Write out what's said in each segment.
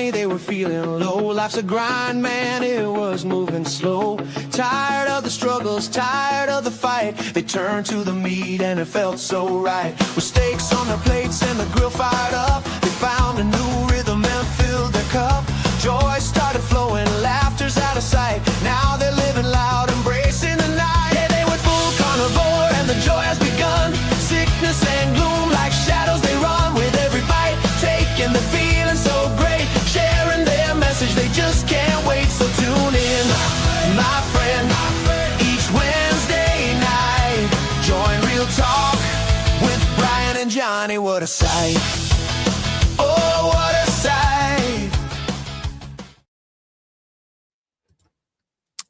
Johnny, they were feeling low. Life's a grind, man, it was moving slow. Tired of the struggles, tired of the fight, they turned to the meat and it felt so right. With steaks on their plates and the grill fired up, they found a new rhythm and filled their cup. Joy started flowing, laughter's out of sight. Now they're living loud, embracing the night. Yeah, they went full carnivore and the joy has begun. Sickness and gloom like shadows they run. With every bite taken, they're feeling so great. Sharing their message, they just can't wait. So tune in, my friend, each Wednesday night. Join Real Talk with Brian and Johnny. What a sight. Oh, what a sight.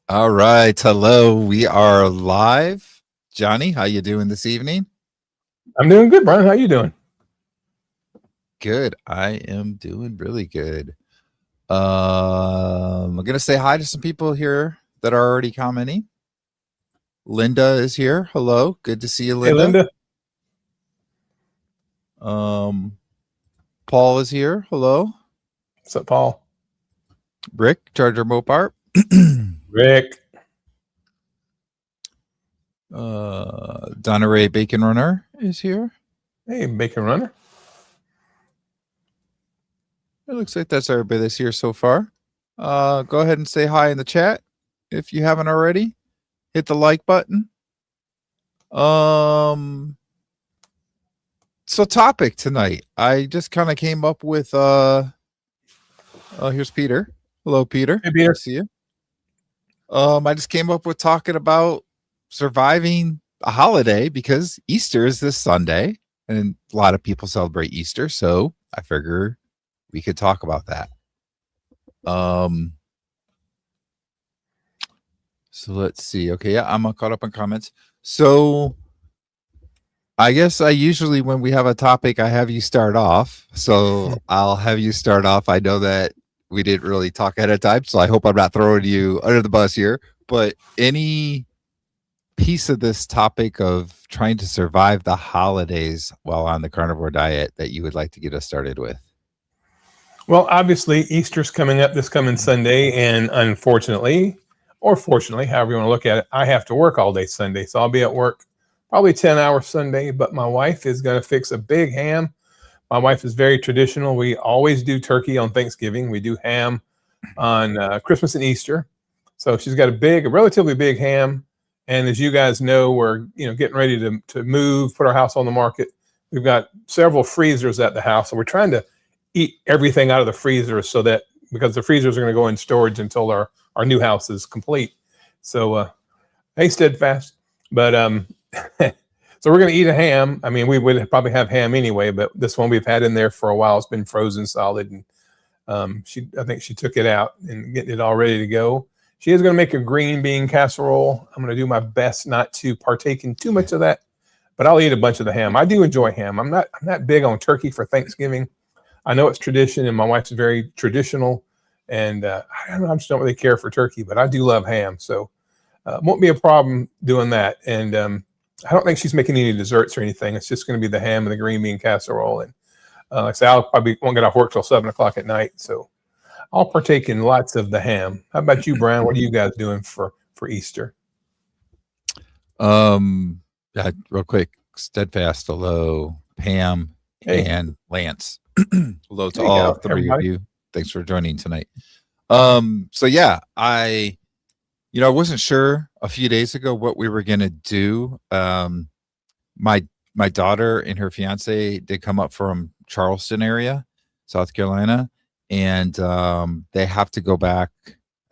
All right. Hello. We are live. Johnny, how you doing this evening? I'm doing good, Brian. How you doing? Good. I am doing really good. I'm going to say hi to some people here that are already commenting. Linda is here. Hello. Good to see you, Linda. Hey, Linda. Paul is here. Hello. What's up, Paul? Rick, Charger Mopart. Rick. Donna Ray Bacon Runner is here. Hey, Bacon Runner. It looks like that's everybody that's here so far. Go ahead and say hi in the chat if you haven't already. Hit the like button. So topic tonight. I just kind of came up with here's Peter. Hello, Peter. Hey, Peter. Good to see you. I just came up with talking about surviving a holiday because Easter is this Sunday and a lot of people celebrate Easter, so I figure we could talk about that. So let's see. Okay, yeah, I'm caught up on comments. So I guess I usually, when we have a topic, I have you start off. So I'll have you start off. I know that we didn't really talk ahead of time, so I hope I'm not throwing you under the bus here. But any piece of this topic of trying to survive the holidays while on the carnivore diet that you would like to get us started with? Well, obviously, Easter's coming up this coming Sunday, and unfortunately, or fortunately, however you want to look at it, I have to work all day Sunday. So I'll be at work probably 10 hours Sunday, but my wife is going to fix a big ham. My wife is very traditional. We always do turkey on Thanksgiving. We do ham on Christmas and Easter. So she's got a relatively big ham. And as you guys know, we're getting ready to move, put our house on the market. We've got several freezers at the house, so we're trying to eat everything out of the freezer because the freezers are going to go in storage until our new house is complete. So hey, Steadfast. But so we're going to eat a ham. I mean, we would probably have ham anyway, but this one we've had in there for a while. It's been frozen solid, and I think she took it out and getting it all ready to go. She is going to make a green bean casserole. I'm going to do my best not to partake in too much of that, but I'll eat a bunch of the ham. I do enjoy ham. I'm not big on turkey for Thanksgiving. I know it's tradition, and my wife's very traditional, and I don't know, I just don't really care for turkey, but I do love ham, so won't be a problem doing that. And I don't think she's making any desserts or anything. It's just going to be the ham and the green bean casserole. And like I say, I'll probably won't get off work till 7 o'clock at night, so I'll partake in lots of the ham. How about you, Brian? What are you guys doing for Easter? Yeah, real quick, Steadfast, hello, Pam, Hey. and Lance. Hello to There you all go, three everybody. of you. Thanks for joining tonight. So yeah, I wasn't sure a few days ago what we were gonna do. My daughter and her fiance did come up from Charleston area, South Carolina, and they have to go back.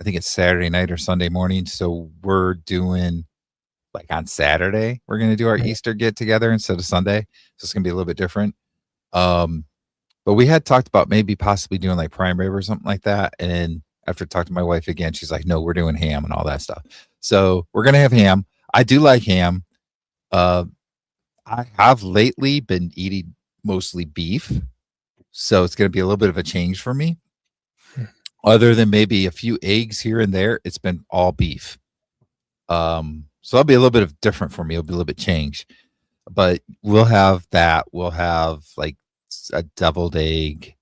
I think it's Saturday night or Sunday morning. So we're doing like on Saturday, we're gonna do our Easter get together instead of Sunday. So it's gonna be a little bit different. But we had talked about maybe possibly doing like prime rib or something like that. And after talking to my wife again, she's like, no, we're doing ham and all that stuff. So we're going to have ham. I do like ham. I have lately been eating mostly beef. So it's going to be a little bit of a change for me. Other than maybe a few eggs here and there, it's been all beef. So that'll be a little bit of different for me. It'll be a little bit change. But we'll have that. We'll have like a deviled egg,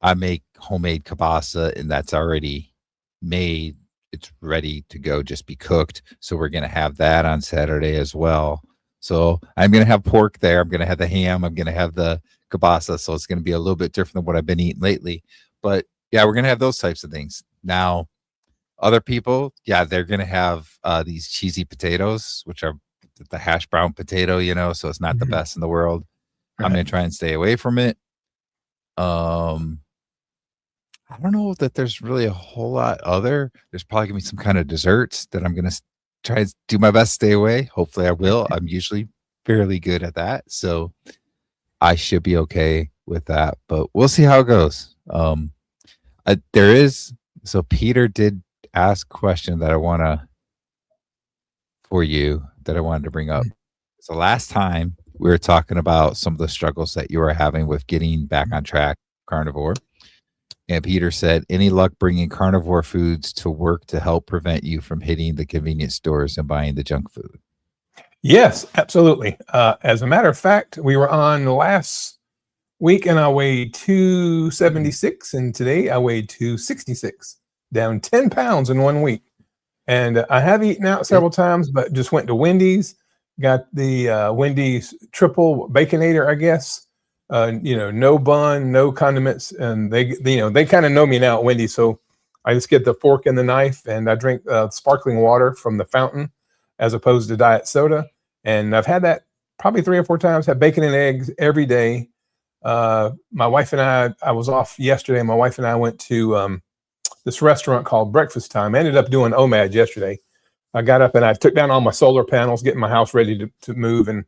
I make homemade kielbasa, and that's already made. It's ready to go, just be cooked. So we're going to have that on Saturday as well. So I'm going to have pork there. I'm going to have the ham. I'm going to have the kielbasa. So it's going to be a little bit different than what I've been eating lately. But yeah, we're going to have those types of things. Now, other people, yeah, they're going to have these cheesy potatoes, which are the hash brown potato, so it's not the best in the world. Right. I'm going to try and stay away from it. I don't know that there's really a whole lot other. There's probably going to be some kind of desserts that I'm going to try and do my best to stay away. Hopefully I will. I'm usually fairly good at that. So I should be okay with that, but we'll see how it goes. So Peter did ask a question that I wanted to bring up. So last time we were talking about some of the struggles that you were having with getting back on track, Carnivore. And Peter said, any luck bringing carnivore foods to work to help prevent you from hitting the convenience stores and buying the junk food? Yes, absolutely. As a matter of fact, we were on last week and I weighed 276, and today I weighed 266, down 10 pounds in 1 week. And I have eaten out several times, but just went to Wendy's, got the Wendy's triple baconator, I guess. No bun, no condiments, and they kind of know me now at Wendy's, so I just get the fork and the knife, and I drink sparkling water from the fountain as opposed to diet soda. And I've had that probably 3 or 4 times. Have bacon and eggs every day. My wife and I was off yesterday. My wife and I went to this restaurant called Breakfast Time. I ended up doing OMAD yesterday. I got up and I took down all my solar panels, getting my house ready to move, and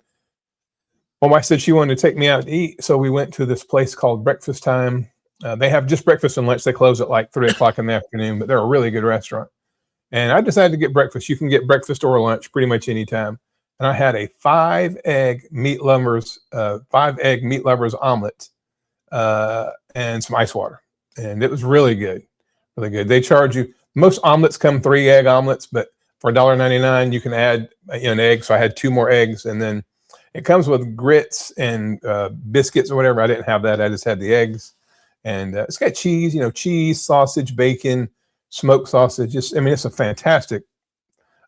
my wife said she wanted to take me out to eat, so we went to this place called Breakfast Time. They have just breakfast and lunch. They close at like 3 o'clock in the afternoon, but they're a really good restaurant. And I decided to get breakfast. You can get breakfast or lunch pretty much anytime. And I had a 5-egg meat lovers omelet and some ice water, and it was really good, really good. They charge you. Most omelets come 3-egg omelets, but for $1.99 you can add an egg. So I had 2 more eggs, and then it comes with grits and biscuits or whatever. I didn't have that. I just had the eggs. And it's got cheese, cheese, sausage, bacon, smoked sausage. It's a fantastic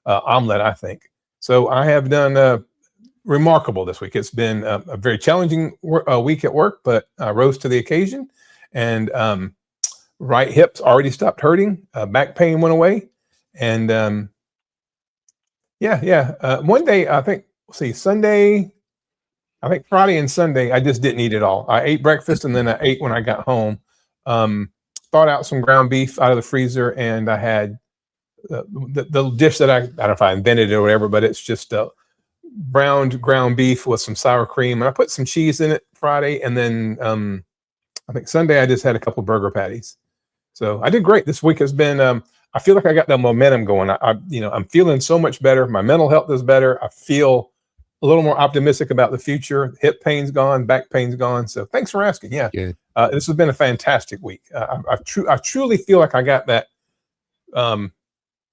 omelet, I think. So I have done remarkable this week. It's been a very challenging week at work, but I rose to the occasion. And right hip's already stopped hurting. Back pain went away. And one day, I think, Friday and Sunday, I just didn't eat at all. I ate breakfast and then I ate when I got home. Thawed out some ground beef out of the freezer, and I had the dish that I don't know if I invented it or whatever, but it's just browned ground beef with some sour cream. And I put some cheese in it Friday, and then I think Sunday I just had a couple burger patties. So I did great. This week has been, I feel like I got the momentum going. I'm feeling so much better. My mental health is better. I feel a little more optimistic about the future. Hip pain's gone, back pain's gone. So thanks for asking. Yeah. Good. This has been a fantastic week. I truly feel like I got that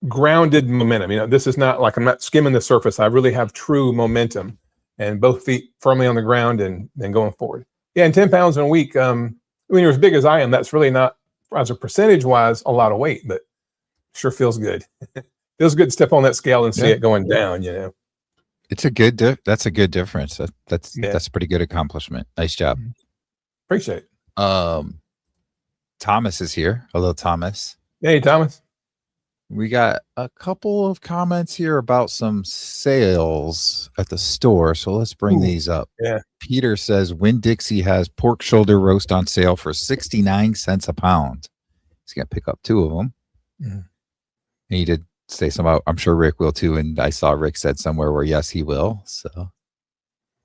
grounded momentum. This is not like I'm not skimming the surface. I really have true momentum, and both feet firmly on the ground and going forward. Yeah. And 10 pounds in a week. When you're as big as I am, that's really not, as a percentage wise, a lot of weight, but sure feels good. Feels good to step on that scale and see it going down, It's that's a good difference. That's a pretty good accomplishment. Nice job. Appreciate it. Thomas is here. Hello, Thomas. Hey, Thomas. We got a couple of comments here about some sales at the store. So let's bring these up. Yeah. Peter says Winn-Dixie has pork shoulder roast on sale for 69 cents a pound. He's going to pick up 2 of them. Mm-hmm. And he did say something about, I'm sure Rick will too. And I saw Rick said somewhere where, yes, he will. So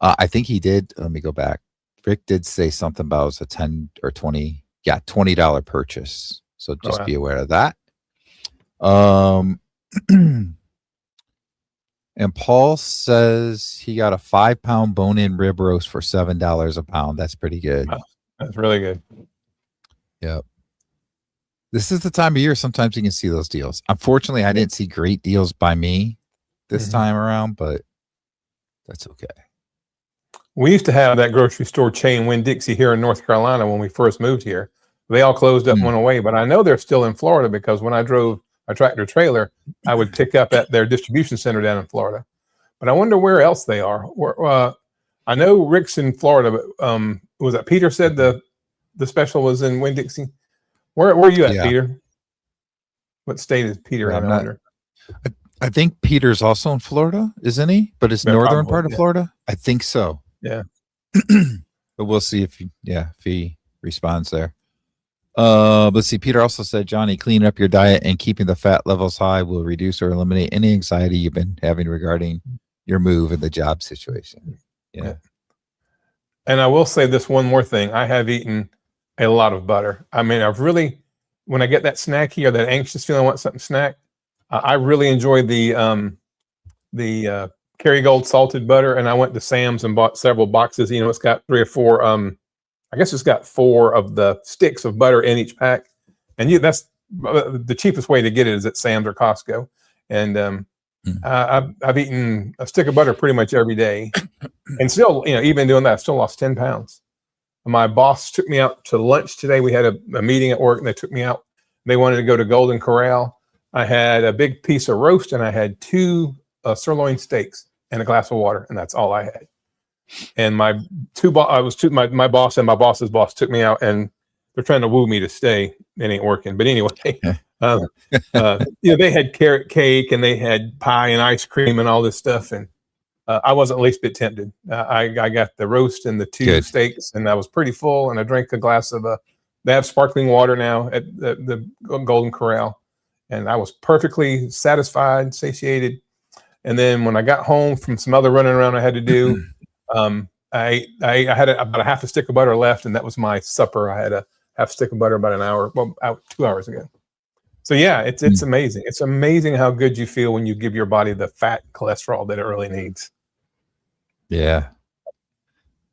I think he did. Let me go back. Rick did say something about it was a 10 or 20. Yeah. $20 purchase. So just be aware of that. And Paul says he got a 5-pound bone-in rib roast for $7 a pound. That's pretty good. Wow, that's really good. Yep. This is the time of year sometimes you can see those deals. Unfortunately, I didn't see great deals by me this time around, but that's okay. We used to have that grocery store chain Winn-Dixie here in North Carolina when we first moved here. They all closed up and Mm. went away, but I know they're still in Florida because when I drove a tractor trailer, I would pick up at their distribution center down in Florida. But I wonder where else they are. I know Rick's in Florida, but was that Peter said the special was in Winn-Dixie? Where are you at, Yeah. Peter? What state is Peter in? I wonder. I think Peter's also in Florida, isn't he? But it's Yeah, northern probably, part of yeah. Florida. I think so. Yeah. But we'll see if he responds there. Let's see. Peter also said, Johnny, cleaning up your diet and keeping the fat levels high will reduce or eliminate any anxiety you've been having regarding your move in the job situation. Yeah. And I will say this one more thing. I have eaten a lot of butter. I mean, when I get that snacky or that anxious feeling, I want something snack. I really enjoy the Kerrygold salted butter, and I went to Sam's and bought several boxes. You know, it's got 3 or 4. I guess it's got 4 of the sticks of butter in each pack, and that's the cheapest way to get it is at Sam's or Costco. And I've eaten a stick of butter pretty much every day, and still, you know, even doing that, I still lost 10 pounds. My boss took me out to lunch today. We had a meeting at work, and they took me out. They wanted to go to Golden Corral. I had a big piece of roast, and I had 2 sirloin steaks and a glass of water, and that's all I had. And my boss and my boss's boss took me out, and they're trying to woo me to stay. It ain't working. But anyway, they had carrot cake and they had pie and ice cream and all this stuff, and I wasn't the least bit tempted. I got the roast and the 2 steaks, and I was pretty full. And I drank a glass of they have sparkling water now at the Golden Corral, and I was perfectly satisfied, satiated. And then when I got home from some other running around I had to do, I had about a half a stick of butter left, and that was my supper. I had a half stick of butter about 2 hours ago. So yeah, it's amazing. It's amazing how good you feel when you give your body the fat cholesterol that it really needs. Yeah.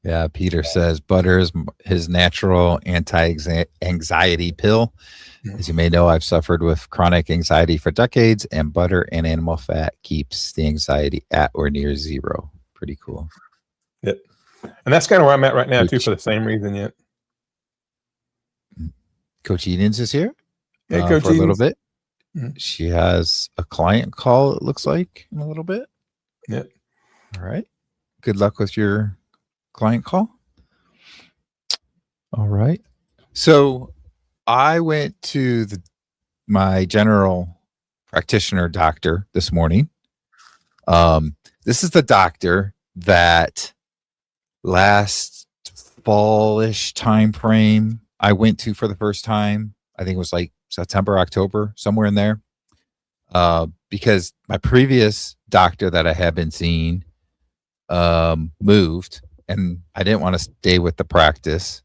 Yeah. Peter says butter is his natural anti-anxiety pill. As you may know, I've suffered with chronic anxiety for decades, and butter and animal fat keeps the anxiety at or near 0. Pretty cool. Yep. And that's kind of where I'm at right now, too, for the same reason. Yet. Coach Edens is here Coach for a little Edens. bit. She has a client call, it looks like, in a little bit. Yep. All right. Good luck with your client call. All right. So I went to my general practitioner doctor this morning. This is the doctor that last fallish time frame I went to for the first time. I think it was like September, October, somewhere in there. Because my previous doctor that I had been seeing moved, and I didn't want to stay with the practice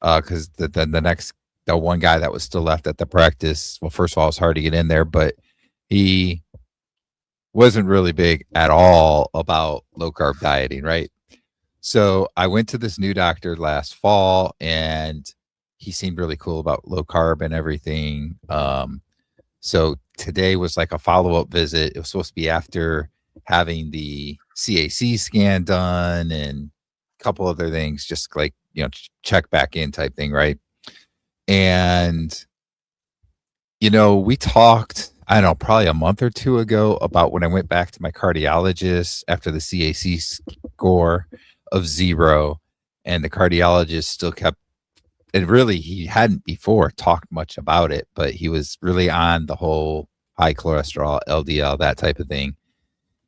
because the one guy that was still left at the practice, well, first of all, it was hard to get in there, but he wasn't really big at all about low carb dieting, right? So I went to this new doctor last fall, and he seemed really cool about low carb and everything. So today was like a follow-up visit. It was supposed to be after having the CAC scan done and a couple other things, just like, check back in type thing, right? And, we talked, I don't know, probably a month or 2 ago about when I went back to my cardiologist after the CAC score of 0, and the cardiologist still kept, and really he hadn't before talked much about it, but he was really on the whole high cholesterol, LDL, that type of thing.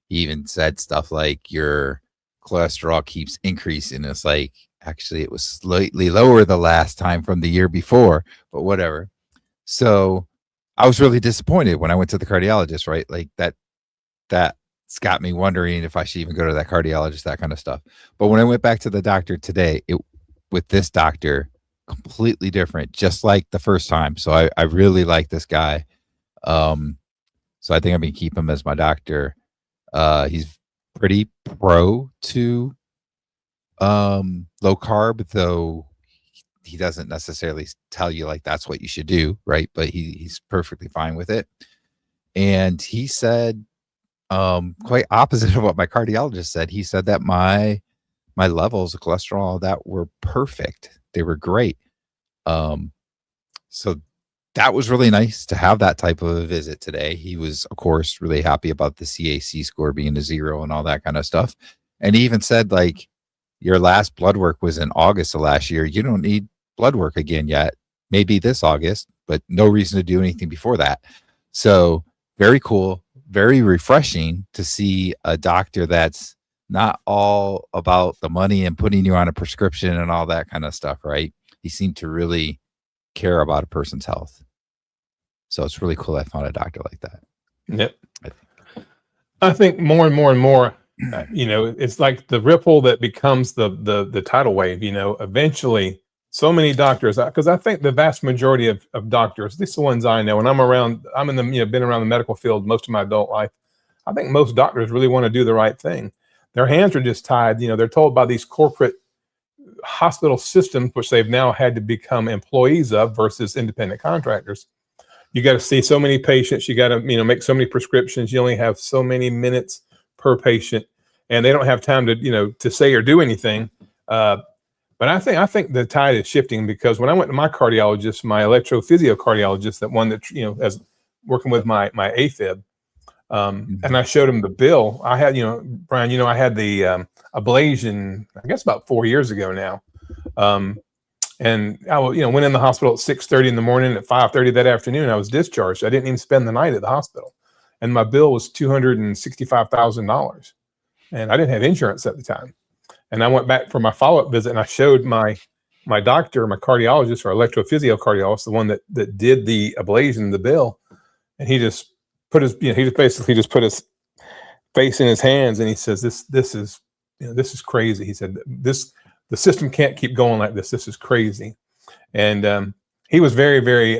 He even said stuff like your cholesterol keeps increasing. It's like, actually, it was slightly lower the last time from the year before, but whatever. So I was really disappointed when I went to the cardiologist, right? Like that's got me wondering if I should even go to that cardiologist, that kind of stuff. But when I went back to the doctor today, with this doctor, completely different, just like the first time. So I really like this guy. So I think I'm going to keep him as my doctor. He's pretty pro to low carb, though he doesn't necessarily tell you like that's what you should do, right? But he's perfectly fine with it. And he said quite opposite of what my cardiologist said. He said that my levels of cholesterol that were perfect. They were great. So that was really nice to have that type of a visit today. He was, of course, really happy about the CAC score being a 0 and all that kind of stuff. And he even said, like, your last blood work was in August of last year. You don't need blood work again yet. Maybe this August, but no reason to do anything before that. So very cool, very refreshing to see a doctor that's not all about the money and putting you on a prescription and all that kind of stuff, right? He seemed to really care about a person's health. So it's really cool I found a doctor like that. Yep. I think more and more and more, it's like the ripple that becomes the tidal wave. Eventually so many doctors, because I think the vast majority of doctors, at least the ones I know, and I'm in the, been around the medical field most of my adult life. I think most doctors really want to do the right thing. Their hands are just tied. They're told by these corporate hospital systems, which they've now had to become employees of versus independent contractors. You got to see so many patients. You got to, make so many prescriptions. You only have so many minutes per patient, and they don't have time to, to say or do anything. But I think the tide is shifting, because when I went to my cardiologist, my electrophysiocardiologist, that one that, as working with my AFib, and I showed him the bill. I had, Brian, I had the ablation, I guess about 4 years ago now. And I, went in the hospital at 6:30 in the morning. At 5:30 that afternoon, I was discharged. I didn't even spend the night at the hospital, and my bill was $265,000, and I didn't have insurance at the time. And I went back for my follow-up visit, and I showed my doctor, my cardiologist, or electrophysiocardiologist, the one that did the ablation, the bill, and he just put his, he just basically just put his face in his hands, and he says, "This is crazy." He said, the system can't keep going like this. This is crazy. And he was very, very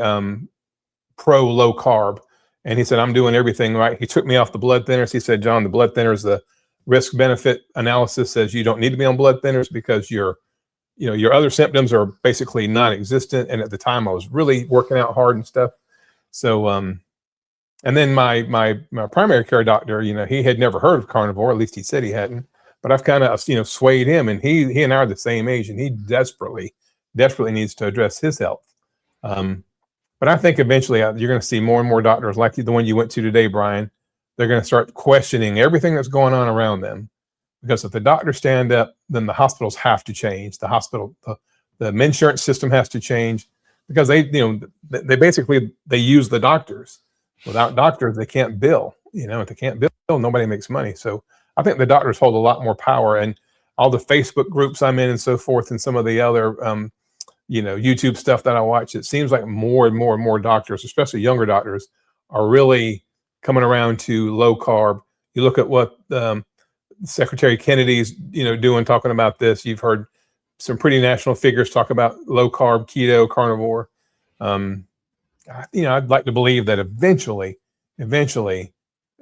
pro low carb. And he said, I'm doing everything right. He took me off the blood thinners. He said, John, the blood thinners, the risk benefit analysis says you don't need to be on blood thinners because your other symptoms are basically non-existent. And at the time I was really working out hard and stuff. So, and then my primary care doctor, he had never heard of Carnivore. At least he said he hadn't. But I've kind of, swayed him, and he and I are the same age, and he desperately needs to address his health. But I think eventually you're going to see more and more doctors like the one you went to today, Brian. They're going to start questioning everything that's going on around them, because if the doctors stand up, then the hospitals have to change. The insurance system has to change, because they basically use the doctors. Without doctors, they can't bill. If they can't bill, nobody makes money. So I think the doctors hold a lot more power, and all the Facebook groups I'm in and so forth, and some of the other, YouTube stuff that I watch, it seems like more and more and more doctors, especially younger doctors, are really coming around to low carb. You look at what Secretary Kennedy's, doing, talking about this. You've heard some pretty national figures talk about low carb, keto, carnivore. I'd like to believe that eventually,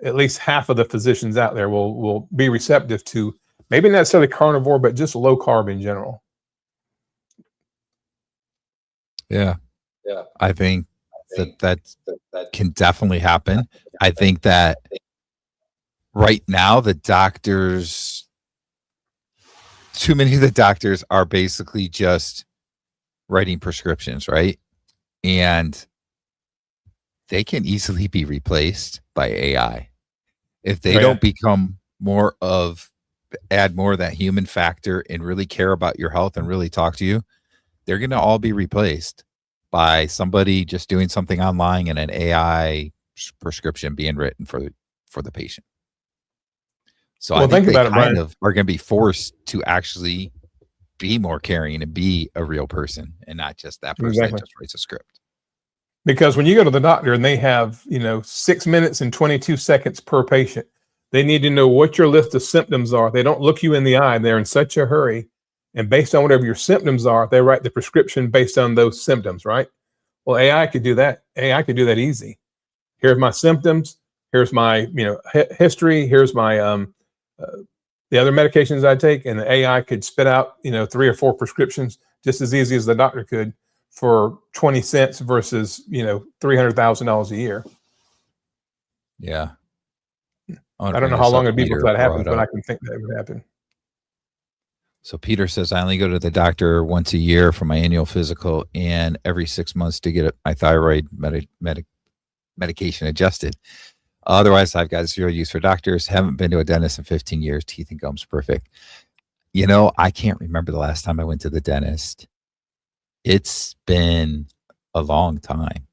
at least half of the physicians out there will be receptive to maybe not necessarily carnivore, but just low carb in general. Yeah. I think that can definitely happen. I think that right now too many of the doctors are basically just writing prescriptions, right? And they can easily be replaced by AI. If they don't become add more of that human factor and really care about your health and really talk to you, they're going to all be replaced by somebody just doing something online and an AI prescription being written for the patient. So I think they are going to be forced to actually be more caring and be a real person, and not just that person that just writes a script. Because when you go to the doctor and they have, 6 minutes and 22 seconds per patient, they need to know what your list of symptoms are. They don't look you in the eye. They're in such a hurry. And based on whatever your symptoms are, they write the prescription based on those symptoms, right? Well, AI could do that. AI could do that easy. Here's my symptoms. Here's my, history. Here's my, the other medications I take. And the AI could spit out, 3 or 4 prescriptions just as easy as the doctor could, for 20 cents versus, $300,000 a year. Yeah. I don't know how long it'd be before that happens, but I can think that would happen. So Peter says, I only go to the doctor once a year for my annual physical and every 6 months to get my thyroid medication adjusted. Otherwise, I've got zero use for doctors. Haven't been to a dentist in 15 years. Teeth and gums perfect. You know, I can't remember the last time I went to the dentist. It's been a long time.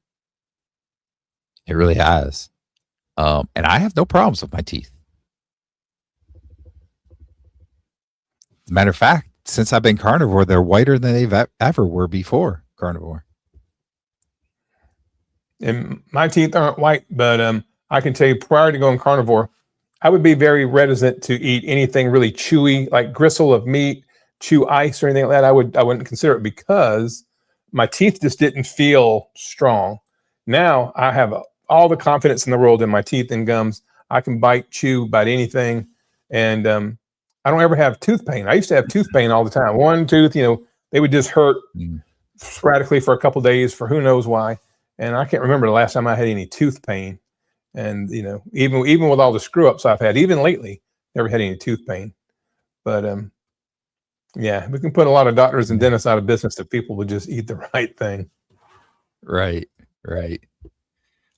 It really has. And I have no problems with my teeth. Matter of fact, since I've been carnivore, they're whiter than they've ever were before carnivore. And my teeth aren't white, but I can tell you prior to going carnivore, I would be very reticent to eat anything really chewy, like gristle of meat, chew ice or anything like that. I wouldn't consider it because my teeth just didn't feel strong. Now I have all the confidence in the world in my teeth and gums. I can bite, chew, bite anything. And I don't ever have tooth pain. I used to have tooth pain all the time. One tooth, they would just hurt sporadically for a couple of days for who knows why. And I can't remember the last time I had any tooth pain. And, even with all the screw ups I've had, even lately, never had any tooth pain. But yeah, we can put a lot of doctors and dentists out of business if people would just eat the right thing. Right.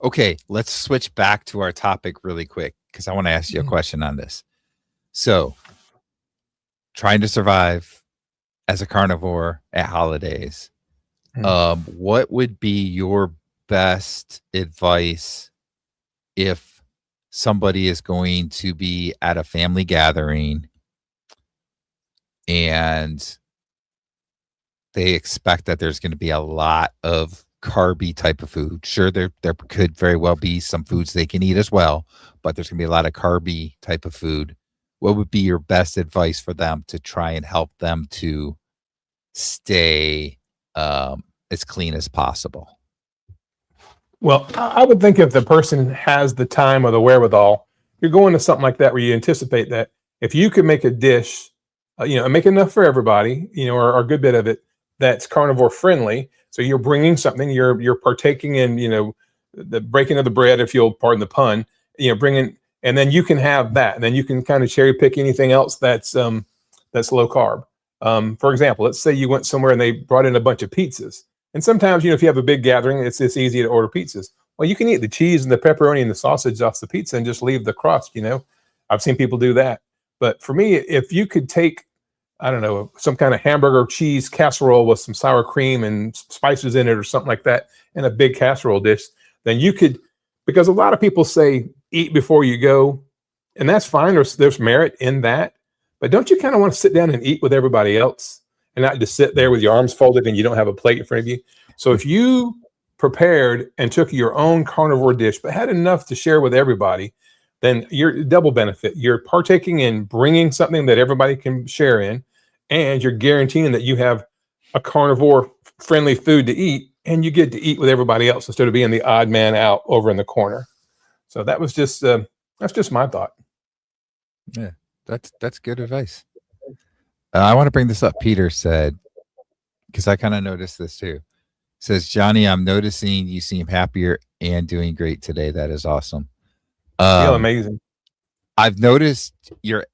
Okay, let's switch back to our topic really quick because I want to ask you a question on this. So, trying to survive as a carnivore at holidays, what would be your best advice if somebody is going to be at a family gathering and they expect that there's going to be a lot of carby type of food? Sure, there could very well be some foods they can eat as well, but there's going to be a lot of carby type of food. What would be your best advice for them to try and help them to stay as clean as possible? Well, I would think if the person has the time or the wherewithal, you're going to something like that where you anticipate that if you could make a dish, and make enough for everybody, or a good bit of it that's carnivore friendly. So you're bringing something, you're partaking in, the breaking of the bread, if you'll pardon the pun, bringing, and then you can have that, and then you can kind of cherry pick anything else that's low carb. For example, let's say you went somewhere and they brought in a bunch of pizzas. And sometimes, if you have a big gathering, it's easy to order pizzas. Well, you can eat the cheese and the pepperoni and the sausage off the pizza and just leave the crust, I've seen people do that. But for me, if you could take, I don't know, some kind of hamburger cheese casserole with some sour cream and spices in it or something like that in a big casserole dish, then you could, because a lot of people say eat before you go, and that's fine. There's merit in that. But don't you kind of want to sit down and eat with everybody else and not just sit there with your arms folded and you don't have a plate in front of you? So if you prepared and took your own carnivore dish, but had enough to share with everybody, then you're double benefit. You're partaking in bringing something that everybody can share in, and you're guaranteeing that you have a carnivore friendly food to eat, and you get to eat with everybody else instead of being the odd man out over in the corner. So that was just, that's just my thought. Yeah, that's good advice. I want to bring this up. Peter said, because I kind of noticed this too. Says, Johnny, I'm noticing you seem happier and doing great today. That is awesome. Feel amazing. I've noticed you're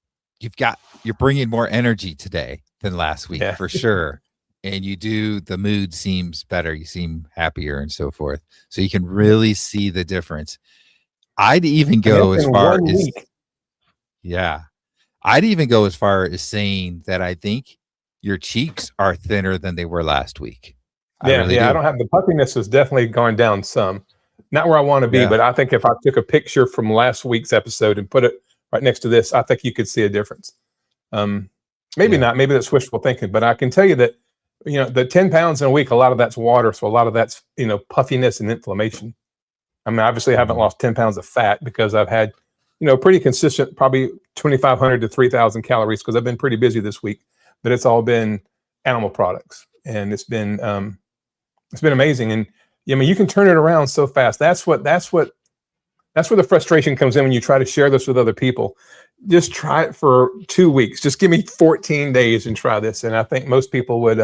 bringing more energy today than last week, for sure. And the mood seems better. You seem happier and so forth. So you can really see the difference. I'd even go as far as, I'd even go as far as saying that I think your cheeks are thinner than they were last week. I don't have the puffiness has definitely gone down some. Not where I want to be, but I think if I took a picture from last week's episode and put it right next to this, I think you could see a difference. Maybe not, maybe that's wishful thinking, but I can tell you that, the 10 pounds in a week, a lot of that's water. So a lot of that's, puffiness and inflammation. I mean, obviously I haven't lost 10 pounds of fat because I've had, pretty consistent, probably 2,500 to 3,000 calories because I've been pretty busy this week, but it's all been animal products, and it's been amazing. And you can turn it around so fast. That's where the frustration comes in when you try to share this with other people. Just try it for 2 weeks. Just give me 14 days and try this. And I think most people would,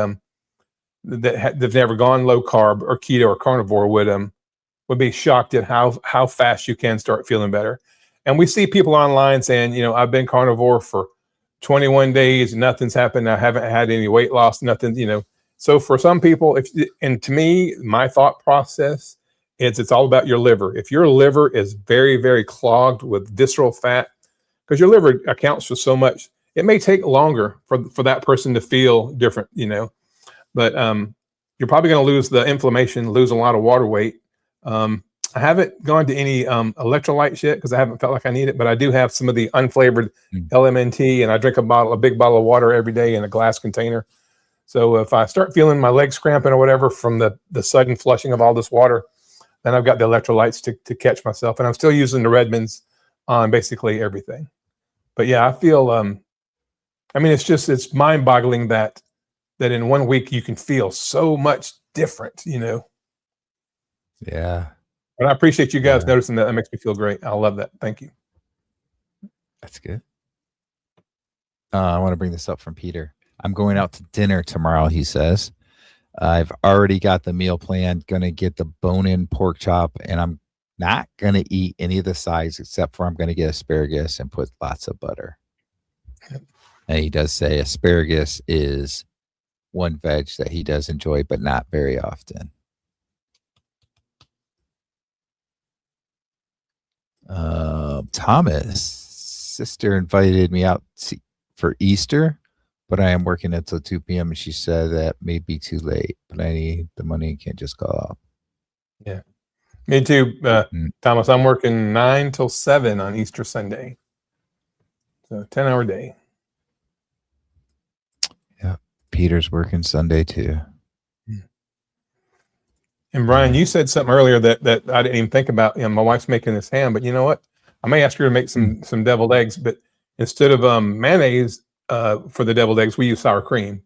that've never gone low carb or keto or carnivore would be shocked at how fast you can start feeling better. And we see people online saying, I've been carnivore for 21 days, nothing's happened. I haven't had any weight loss, nothing, you know. So for some people, and to me, my thought process is it's all about your liver. If your liver is very, very clogged with visceral fat, because your liver accounts for so much, it may take longer for that person to feel different, you know. But you're probably going to lose the inflammation, lose a lot of water weight. I haven't gone to any electrolytes yet because I haven't felt like I need it, but I do have some of the unflavored LMNT, and I drink a big bottle of water every day in a glass container. So if I start feeling my legs cramping or whatever from the sudden flushing of all this water, then I've got the electrolytes to catch myself, and I'm still using the Redmonds on basically everything. But yeah, I feel, I mean, it's mind-boggling that in 1 week you can feel so much different, you know? Yeah. And I appreciate you guys noticing that. That makes me feel great. I love that. Thank you. That's good. I want to bring this up from Peter. I'm going out to dinner tomorrow, he says. I've already got the meal plan. Going to get the bone-in pork chop, and I'm not going to eat any of the sides except for I'm going to get asparagus and put lots of butter. Yep. And he does say asparagus is one veg that he does enjoy, but not very often. Thomas' sister invited me out for Easter, but I am working until 2 p.m. and she said that may be too late, but I need the money and can't just call off. Yeah. Me too, Thomas. I'm working 9 till 7 on Easter Sunday. So 10-hour day. Yeah. Peter's working Sunday too. And Brian, you said something earlier that I didn't even think about. You know, my wife's making this ham, but you know what? I may ask her to make some deviled eggs, but instead of mayonnaise for the deviled eggs, we use sour cream.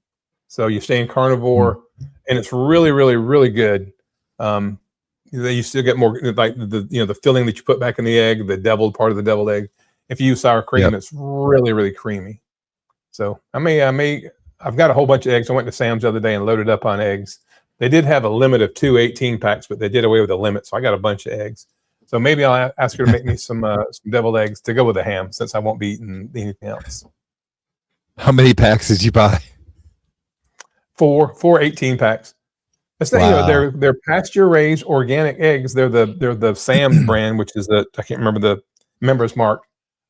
So you stay in Carnivore, and it's really, really, really good. You still get more like the filling that you put back in the egg, the deviled part of the deviled egg. If you use sour cream, it's really, really creamy. So I've got a whole bunch of eggs. I went to Sam's the other day and loaded up on eggs. They did have a limit of 2 18-packs, but they did away with the limit, so I got a bunch of eggs. So maybe I'll ask her to make me some deviled eggs to go with the ham, since I won't be eating anything else. How many packs did you buy? 4 18-packs. That's not, you know, they're pasture raised organic eggs. They're the Sam's brand, which is I can't remember the member's mark.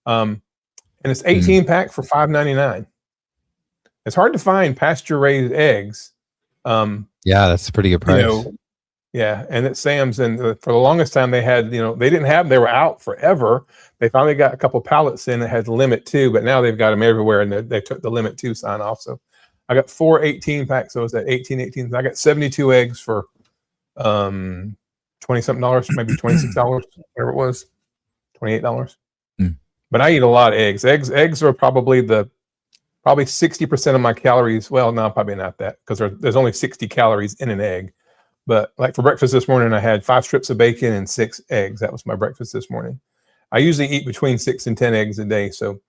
And it's 18-pack for $5.99. It's hard to find pasture raised eggs. Yeah, that's a pretty good price. You know, yeah, and at Sam's, and for the longest time they had, you know, they were out forever. They finally got a couple pallets in that had limit 2, but now they've got them everywhere, and they took the limit 2 sign off. So I got 4 18-packs, so it's at 18. I got 72 eggs for $20-something, maybe $26, whatever it was, $28. But I eat a lot of eggs. Eggs are probably 60% of my calories. Well, no, probably not that, because there's only 60 calories in an egg. But like for breakfast this morning, I had 5 strips of bacon and 6 eggs. That was my breakfast this morning. I usually eat between 6 and 10 eggs a day. So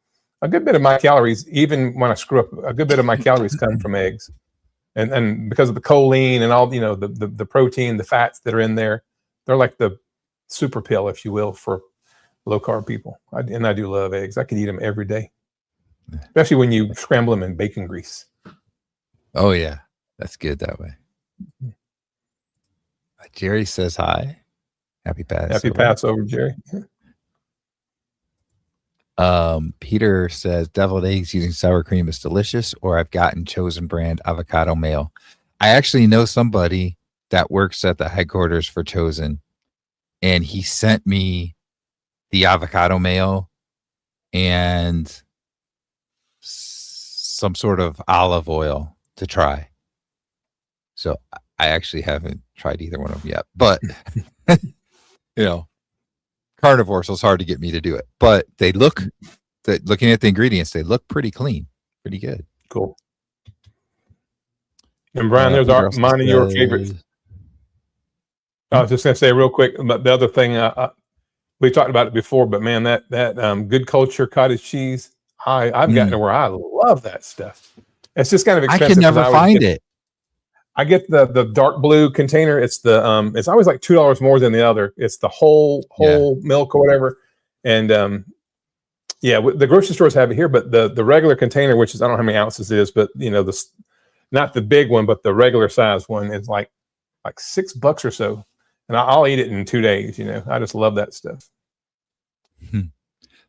a good bit of my calories, even when I screw up, a good bit of my calories come from eggs. And because of the choline and all, you know, the protein, the fats that are in there, they're like the super pill, if you will, for low carb people. I do love eggs. I could eat them every day, especially when you scramble them in bacon grease. Oh yeah, that's good that way. Jerry says hi. Happy Passover. Happy Passover, Jerry. Peter says deviled eggs using sour cream is delicious, or I've gotten Chosen brand avocado mayo. I actually know somebody that works at the headquarters for Chosen, and he sent me the avocado mayo and some sort of olive oil to try. So I actually haven't tried either one of them yet, but you know, Carnivore, so it's hard to get me to do it. But they looking at the ingredients, they look pretty clean, pretty good. Cool. And Brian, there's mine and your favorites. I was just gonna say real quick, but the other thing, we talked about it before, but man, that Good Culture cottage cheese, I've gotten to where I love that stuff. It's just kind of expensive. I can never find it. I get the dark blue container. It's it's always like $2 more than the other. It's the whole milk or whatever, and Yeah, the grocery stores have it here, but the regular container, which is I don't know how many ounces it is, but not the big one, but the regular size one is like $6 or so, and I'll eat it in 2 days. I just love that stuff.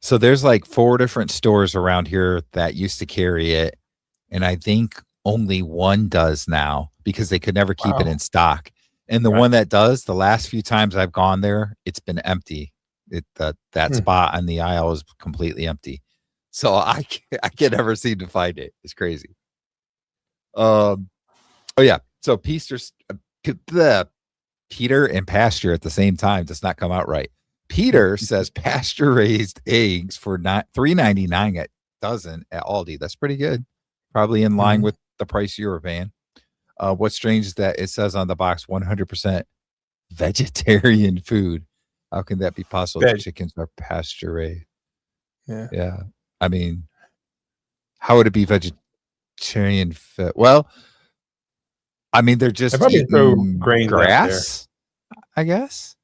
So there's like 4 different stores around here that used to carry it, and I think only one does now because they could never keep it in stock. And the one that does, the last few times I've gone there, it's been empty. That spot on the aisle is completely empty. So I can never seem to find it. It's crazy. Oh yeah. So Peter and pasture at the same time does not come out right. Peter says pasture raised eggs for $3.99 a dozen at Aldi. That's pretty good. Probably in line with the price you were paying. What's strange is that it says on the box 100% vegetarian food. How can that be possible? The chickens are pasture raised. Yeah. I mean, how would it be vegetarian? Well, I mean, they're just eating grass, I guess.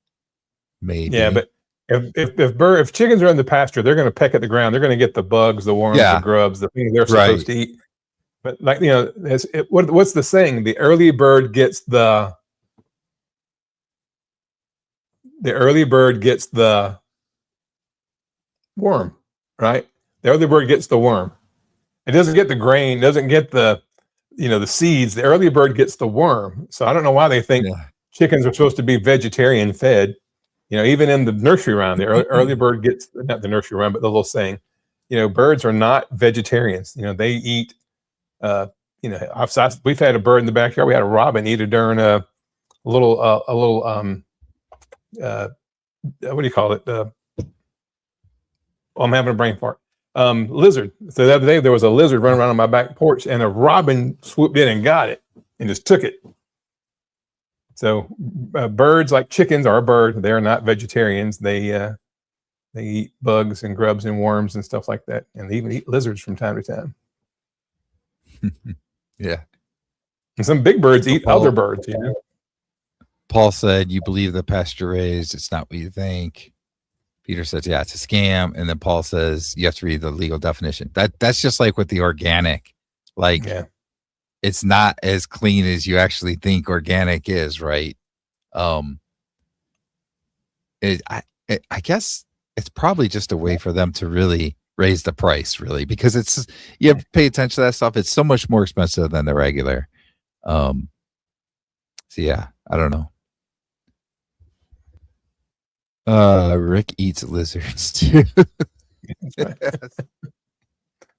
Maybe. Yeah, but if chickens are in the pasture, they're going to peck at the ground. They're going to get the bugs, the worms, the grubs, the things they're supposed to eat. But what's the saying? The early bird gets the worm, right? The early bird gets the worm. It doesn't get the grain, doesn't get the seeds. The early bird gets the worm. So I don't know why they think chickens are supposed to be vegetarian fed. Even in the nursery rhyme, the early bird gets, not the nursery rhyme, but the little saying, birds are not vegetarians. They eat, we've had a bird in the backyard. We had a robin eat it during a little, what do you call it? I'm having a brain fart. Lizard. So the other day there was a lizard running around on my back porch, and a robin swooped in and got it and just took it. So birds, like chickens, are a bird. They're not vegetarians. They eat bugs and grubs and worms and stuff like that, and they even eat lizards from time to time. Yeah. And some big birds eat other birds. Paul said, "You believe the pasture raised? It's not what you think." Peter says, "Yeah, it's a scam." And then Paul says, "You have to read the legal definition." That's just like with the organic. It's not as clean as you actually think organic is, right? I guess it's probably just a way for them to really raise the price, really, because you have to pay attention to that stuff. It's so much more expensive than the regular. So yeah, I don't know. Rick eats lizards too.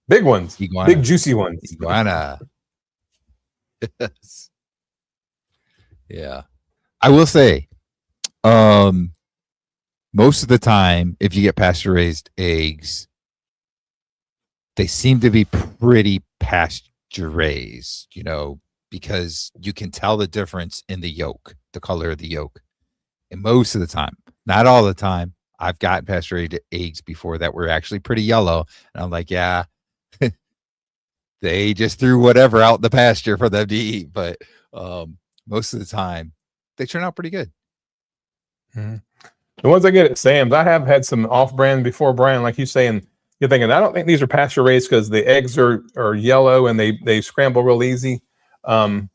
Big ones, Iguana. Big juicy ones. Iguana. Yes. Yeah, I will say, most of the time, if you get pasture raised eggs, they seem to be pretty pasture raised, because you can tell the difference in the yolk, the color of the yolk. And most of the time, not all the time, I've gotten pasture raised eggs before that were actually pretty yellow. And I'm like, yeah, they just threw whatever out in the pasture for them to eat. But most of the time, they turn out pretty good. The ones I get at Sam's, I have had some off-brand before, Brian, like you saying, you're thinking, I don't think these are pasture raised because the eggs are yellow and they scramble real easy. But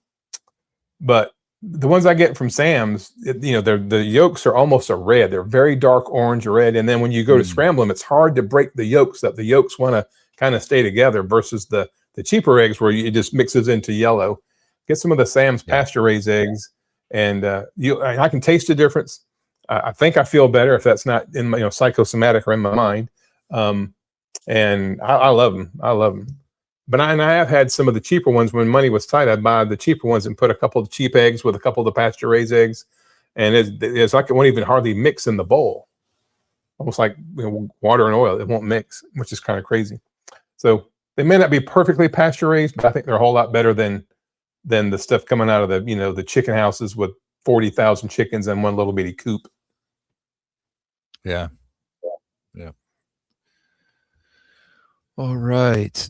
the ones I get from Sam's, the yolks are almost a red. They're very dark orange or red. And then when you go to scramble them, it's hard to break the yolks up. The yolks want to kind of stay together versus the cheaper eggs where it just mixes into yellow. Get some of the Sam's pasture raised eggs, and I can taste the difference. I think I feel better if that's not in my psychosomatic or in my mind. And I love them. I love them. But I have had some of the cheaper ones when money was tight. I'd buy the cheaper ones and put a couple of cheap eggs with a couple of the pasture raised eggs, and it's like it won't even hardly mix in the bowl. Almost like water and oil, it won't mix, which is kind of crazy. So they may not be perfectly pasture raised, but I think they're a whole lot better than the stuff coming out of the chicken houses with 40,000 chickens in one little bitty coop. Yeah. All right.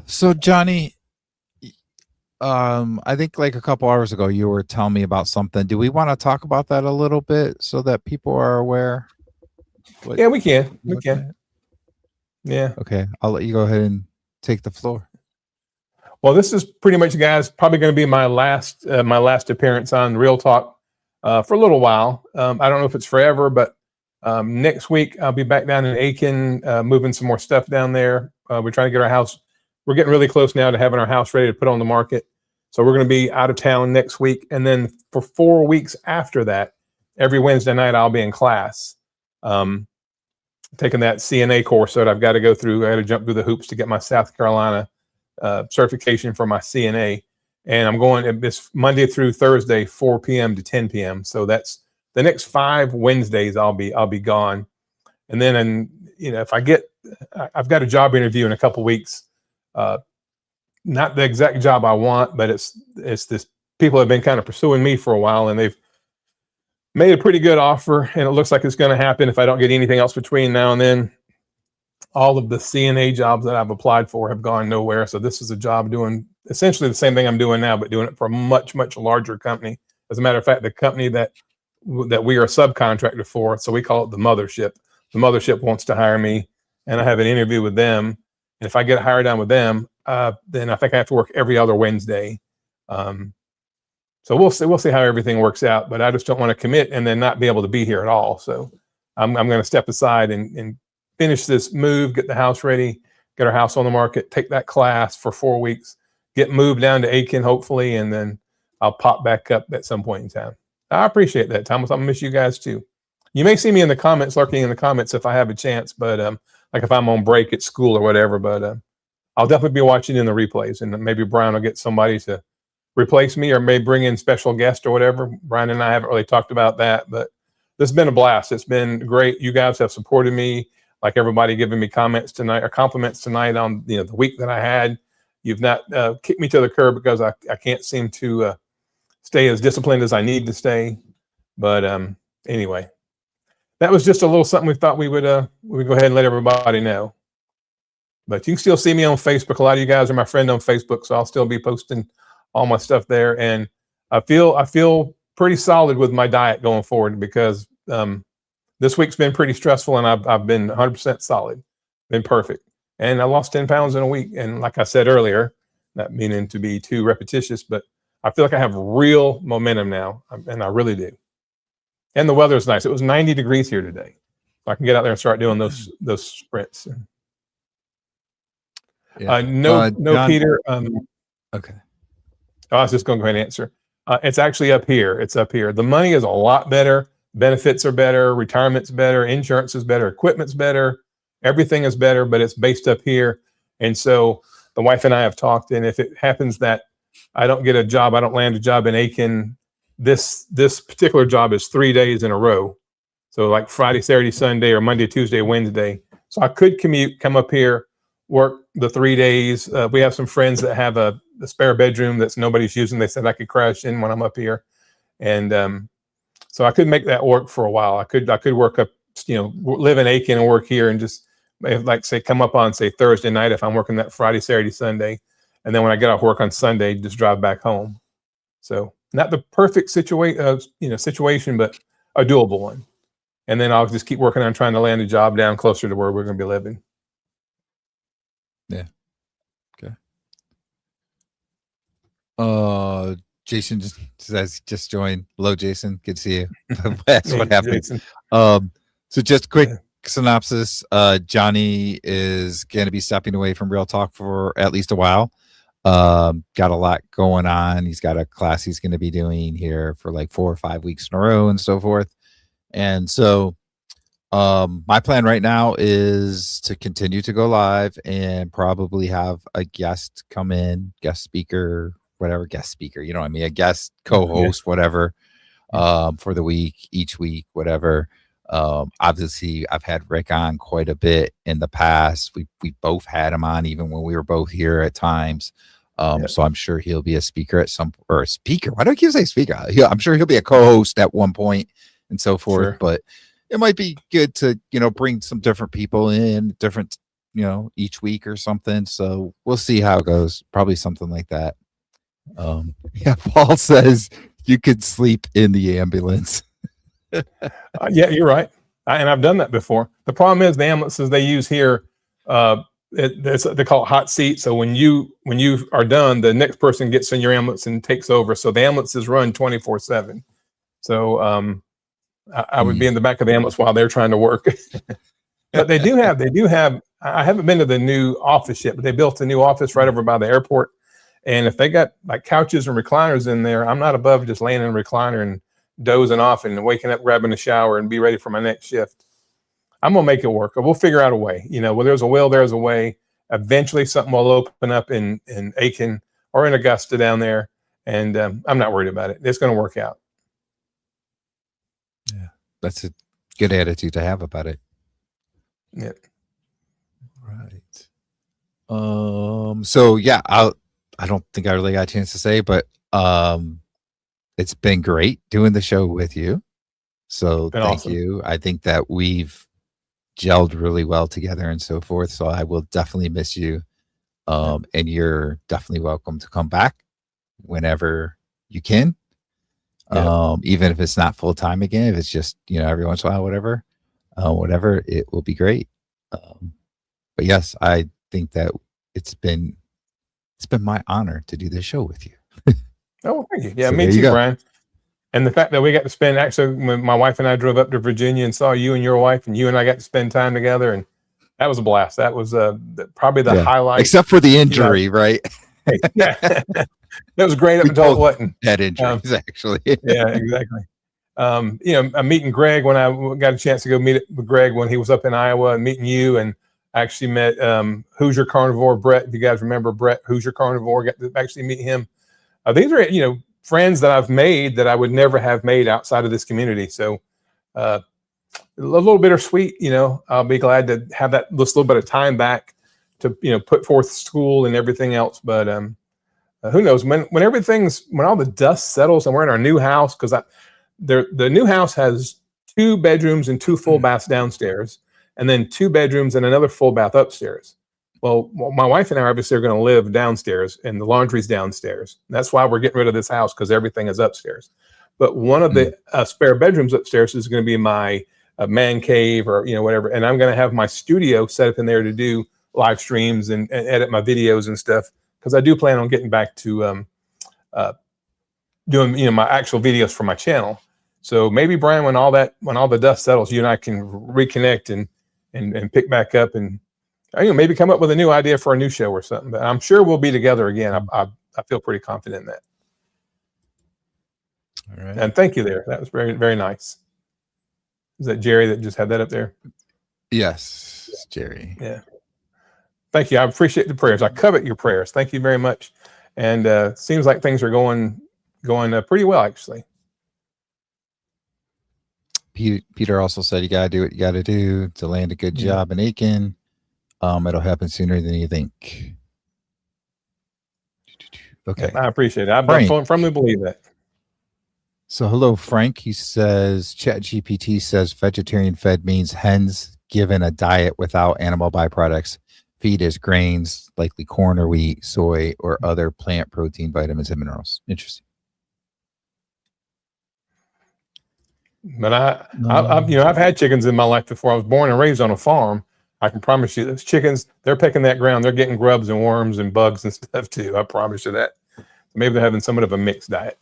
So Johnny, I think like a couple hours ago you were telling me about something. Do we want to talk about that a little bit so that people are aware? Yeah, we can. We can. Yeah. Okay, I'll let you go ahead and take the floor. Well, this is pretty much, guys, probably going to be my last appearance on Real Talk for a little while. I don't know if it's forever, but next week I'll be back down in Aiken, moving some more stuff down there. We're trying to get our house. We're getting really close now to having our house ready to put on the market. So we're going to be out of town next week, and then for 4 weeks after that, every Wednesday night I'll be in class, taking that CNA course that I've got to go through. I got to jump through the hoops to get my South Carolina certification for my CNA, and I'm going this Monday through Thursday, 4 p.m. to 10 p.m. So that's the next 5 Wednesdays. I'll be gone, and then if I've got a job interview in a couple weeks. Not the exact job I want, but it's this. People have been kind of pursuing me for a while, and they've made a pretty good offer, and it looks like it's going to happen if I don't get anything else between now and then. All of the CNA jobs that I've applied for have gone nowhere. So this is a job doing essentially the same thing I'm doing now, but doing it for a much, much larger company. As a matter of fact, the company that we are a subcontractor for, so we call it the mothership. The mothership wants to hire me, and I have an interview with them. And if I get hired on with them, then I think I have to work every other Wednesday. So we'll see how everything works out. But I just don't want to commit and then not be able to be here at all. So I'm going to step aside and finish this move, get the house ready, get our house on the market, take that class for 4 weeks, get moved down to Aiken, hopefully, and then I'll pop back up at some point in time. I appreciate that, Thomas. I'm gonna miss you guys too. You may see me in the comments, lurking in the comments if I have a chance, but like if I'm on break at school or whatever, but I'll definitely be watching in the replays, and maybe Brian will get somebody to replace me or may bring in special guest or whatever. Brian and I haven't really talked about that, but this has been a blast. It's been great. You guys have supported me. Like everybody giving me comments tonight or compliments tonight on the week that I had. You've not kicked me to the curb because I can't seem to stay as disciplined as I need to stay. But anyway, that was just a little something we thought we would go ahead and let everybody know. But you can still see me on Facebook. A lot of you guys are my friend on Facebook, so I'll still be posting all my stuff there. And I feel pretty solid with my diet going forward because this week's been pretty stressful, and I've been 100% solid, been perfect. And I lost 10 pounds in a week. And like I said earlier, not meaning to be too repetitious, but I feel like I have real momentum now, and I really do. And the weather is nice. It was 90 degrees here today. So I can get out there and start doing those sprints. Yeah. No, John, Peter. Okay. I was just going to go ahead and answer. It's actually up here. It's up here. The money is a lot better. Benefits are better, retirement's better, insurance is better, equipment's better, everything is better, but it's based up here. And so the wife and I have talked, and if it happens that I don't get a job, I don't land a job in Aiken, this particular job is 3 days in a row. So like Friday, Saturday, Sunday, or Monday, Tuesday, Wednesday. So I could commute, come up here, work the 3 days. We have some friends that have a spare bedroom that's nobody's using. They said I could crash in when I'm up here. And so I could make that work for a while. I could work up, live in Aiken and work here, and just like say come up on say Thursday night if I'm working that Friday, Saturday, Sunday, and then when I get off work on Sunday, just drive back home. So not the perfect situation, but a doable one. And then I'll just keep working on trying to land a job down closer to where we're going to be living. Yeah. Okay. Jason just joined. Hello, Jason. Good to see you. That's what happened. So just quick synopsis. Johnny is going to be stepping away from Real Talk for at least a while. Got a lot going on. He's got a class he's going to be doing here for like 4 or 5 weeks in a row and so forth. And so my plan right now is to continue to go live and probably have a guest come in, guest speaker, whatever, guest speaker, you know what I mean, a guest co-host, whatever, for the week, each week, whatever. Obviously I've had Rick on quite a bit in the past. We both had him on even when we were both here at times. So I'm sure he'll be a speaker at or a speaker. Why do I keep saying speaker? I'm sure he'll be a co-host at one point and so forth, sure. But it might be good to, bring some different people in, different, each week or something. So we'll see how it goes. Probably something like that. Yeah, Paul says you could sleep in the ambulance. Yeah, you're right. And I've done that before. The problem is the ambulances they use here, They call it hot seat. So when you are done, the next person gets in your ambulance and takes over. So the ambulances run 24/7. So I would be in the back of the ambulance while they're trying to work. But they do have. I haven't been to the new office yet, but they built a new office right over by the airport. And if they got like couches and recliners in there, I'm not above just laying in a recliner and dozing off and waking up, grabbing a shower, and be ready for my next shift. I'm gonna make it work. We'll figure out a way. Where there's a will, there's a way. Eventually, something will open up in Aiken or in Augusta down there, and I'm not worried about it. It's going to work out. Yeah, that's a good attitude to have about it. Yeah. Right. So yeah, I don't think I really got a chance to say, but it's been great doing the show with you. So thank you. I think that we've gelled really well together and so forth. So I will definitely miss you. And you're definitely welcome to come back whenever you can. Even if it's not full time again, if it's just, every once in a while, whatever, it will be great. But yes, I think that it's been my honor to do this show with you. Oh, thank you. Yeah, so me too, Brian. And the fact that we got to spend, actually, when my wife and I drove up to Virginia and saw you and your wife, and you and I got to spend time together, and that was a blast. That was probably the highlight. Except for the injury, right? Yeah. That was great up until it wasn't. Had injuries, actually. Yeah, exactly. I'm meeting Greg when I got a chance to go meet with Greg when he was up in Iowa, and meeting you, and I actually met Hoosier Carnivore Brett. If you guys remember Brett, Hoosier Carnivore, got to actually meet him. These are, friends that I've made that I would never have made outside of this community. So a little bittersweet, I'll be glad to have that this little bit of time back to, put forth school and everything else. But who knows when all the dust settles and we're in our new house, because the new house has 2 bedrooms and 2 full baths downstairs, and then 2 bedrooms and another full bath upstairs. Well, my wife and I obviously are going to live downstairs, and the laundry's downstairs. That's why we're getting rid of this house, because everything is upstairs. But one of the spare bedrooms upstairs is going to be my man cave, or whatever. And I'm going to have my studio set up in there to do live streams and edit my videos and stuff, because I do plan on getting back to doing my actual videos for my channel. So maybe, Brian, when all the dust settles, you and I can reconnect and pick back up and maybe come up with a new idea for a new show or something. But I'm sure we'll be together again. I feel pretty confident in that. All right. And thank you there. That was very, very nice. Is that Jerry that just had that up there? Yes, Jerry. Yeah. Thank you. I appreciate the prayers. I covet your prayers. Thank you very much. And seems like things are going pretty well, actually. Peter also said you got to do what you got to do to land a good job in Aiken. It'll happen sooner than you think. Okay. I appreciate it. I firmly believe that. So hello, Frank. He says, ChatGPT says vegetarian fed means hens given a diet without animal byproducts. Feed is grains, likely corn or wheat, soy, or other plant protein, vitamins, and minerals. Interesting. But I've had chickens in my life before. I was born and raised on a farm. I can promise you, those chickens, they're picking that ground. They're getting grubs and worms and bugs and stuff too. I promise you that. Maybe they're having somewhat of a mixed diet.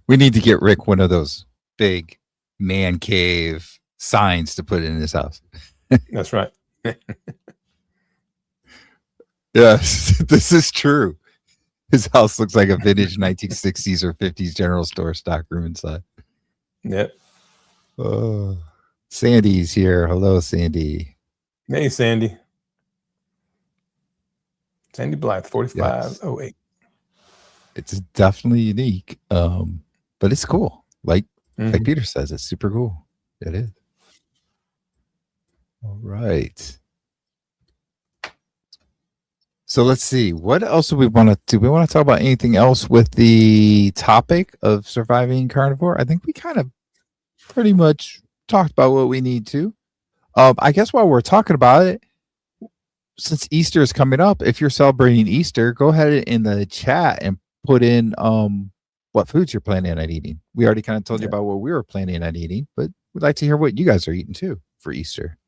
We need to get Rick one of those big man cave signs to put in his house. That's right. Yes, this is true. His house looks like a vintage 1960s or 50s general store stock room inside. Yep. Sandy's here. Hello, Sandy. Hey, Sandy. Sandy Blythe, 4508. It's definitely unique, but it's cool. Like Peter says, it's super cool. It is. All right. So let's see. What else do we want to do? We want to talk about anything else with the topic of surviving carnivore? I think we kind of pretty much talked about what we need to. I guess while we're talking about it, since Easter is coming up, if you're celebrating Easter, go ahead in the chat and put in what foods you're planning on eating. We already kind of told you about what we were planning on eating, but we'd like to hear what you guys are eating too for Easter.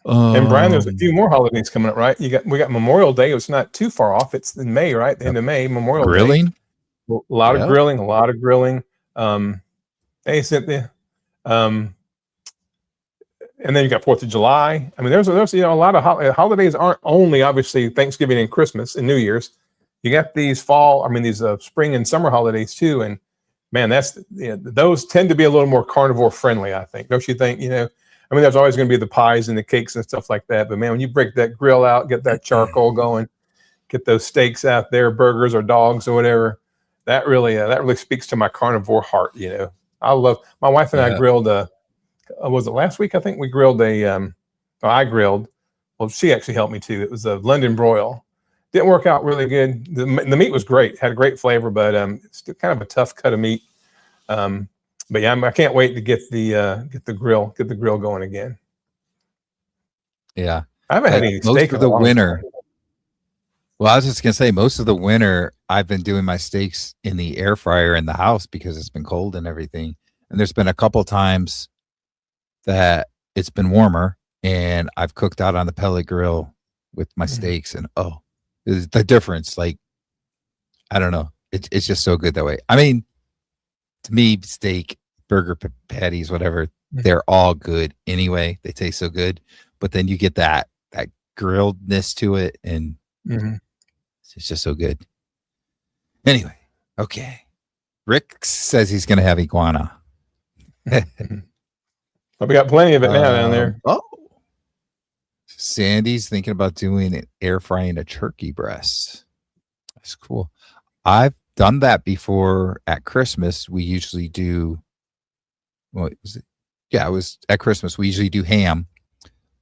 And Brian, there's a few more holidays coming up, right? We got Memorial Day. It's not too far off. It's in May, right? The end of May, Memorial grilling. Day. A lot of grilling. Hey, Cynthia. And then you got 4th of July. I mean, there's a lot of holidays aren't only obviously Thanksgiving and Christmas and New Year's. You got these these spring and summer holidays too. And man, those tend to be a little more carnivore friendly, I think. Don't you think? I mean, there's always going to be the pies and the cakes and stuff like that. But man, when you break that grill out, get that charcoal going, get those steaks out there, burgers or dogs or whatever, that really speaks to my carnivore heart. I love. My wife and I grilled. Was it last week? I think we grilled I grilled. Well, she actually helped me too. It was a London broil. Didn't work out really good. The meat was great, had a great flavor, but it's still kind of a tough cut of meat. But yeah, I can't wait to get the grill going again. Yeah, I haven't had any most steak of the winter. Well, I was just gonna say, most of the winter I've been doing my steaks in the air fryer in the house because it's been cold and everything. And there's been a couple times that it's been warmer and I've cooked out on the pellet grill with my steaks, and the difference, like, I don't know, it's just so good that way. I mean, to me, steak, burger patties, whatever, they're all good anyway. They taste so good, but then you get that grilledness to it, and it's just so good. Anyway, okay. Rick says he's going to have iguana. We got plenty of it now down there. Oh, Sandy's thinking about doing it, air frying a turkey breast. That's cool. I've done that before at Christmas. We usually do. Well, was it? Yeah, it was at Christmas. We usually do ham,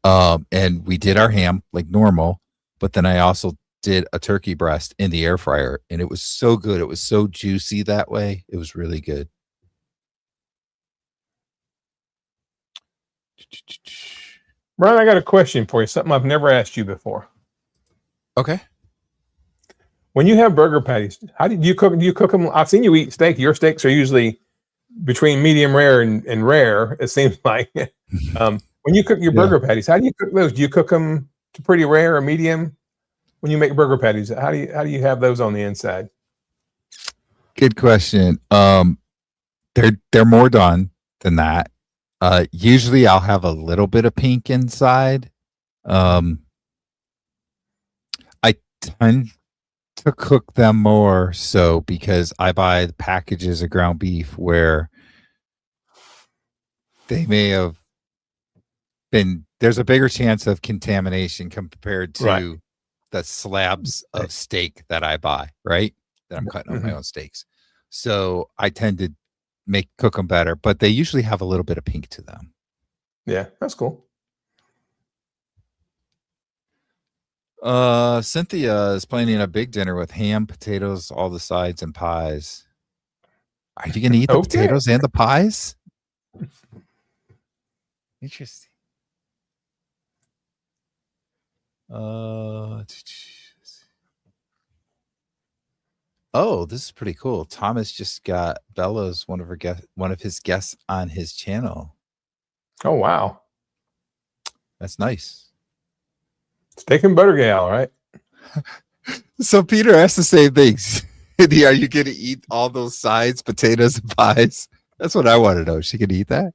and we did our ham like normal. But then I also did a turkey breast in the air fryer, and it was so good. It was so juicy that way. It was really good. Brian, I got a question for you. Something I've never asked you before. Okay. When you have burger patties, how do you cook? Do you cook them? I've seen you eat steak. Your steaks are usually between medium rare and rare. It seems like. When you cook your burger patties, how do you cook those? Do you cook them to pretty rare or medium? When you make burger patties, how do you have those on the inside? Good question. They're more done than that. Usually I'll have a little bit of pink inside. I tend to cook them more so because I buy the packages of ground beef where they may have been, there's a bigger chance of contamination compared to the slabs of steak that I buy, right? That I'm cutting on my own steaks. So I tend to cook them better, but they usually have a little bit of pink to them. Yeah, that's cool. Cynthia is planning a big dinner with ham, potatoes, all the sides, and pies. Are you gonna eat the potatoes and the pies? Interesting. Oh, this is pretty cool. Thomas just got Bella's one of his guests on his channel. Oh wow, that's nice. Steak and butter gal, right? So Peter asked the same things. Are you going to eat all those sides, potatoes and pies? That's what I want to know. Is she going to eat that?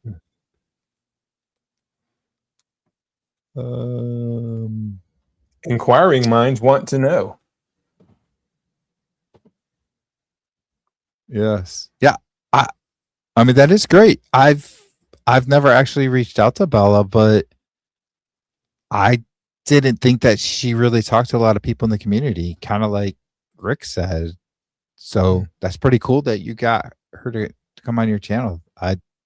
Inquiring minds want to know. Yes. Yeah. I mean, that is great. I've never actually reached out to Bella, but I didn't think that she really talked to a lot of people in the community, kind of like Rick said. So that's pretty cool that you got her to come on your channel.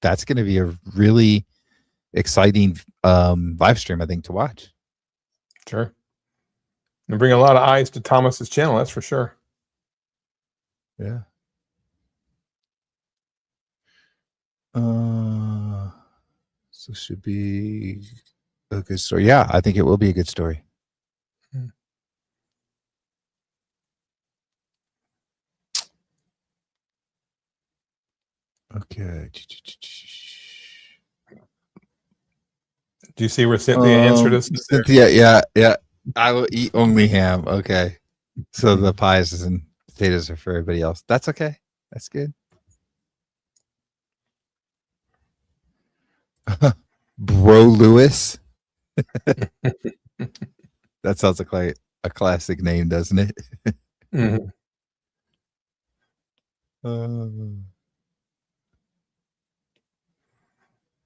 That's going to be a really exciting live stream, I think, to watch. Sure. And bring a lot of eyes to Thomas's channel, that's for sure. Yeah. So should be a good story. Yeah, I think it will be a good story. Okay. Do you see where Cynthia answered us? Cynthia, yeah. I will eat only ham. Okay. So the pies and potatoes are for everybody else. That's okay. That's good. Bro Lewis. That sounds like a classic name, doesn't it? Mm-hmm.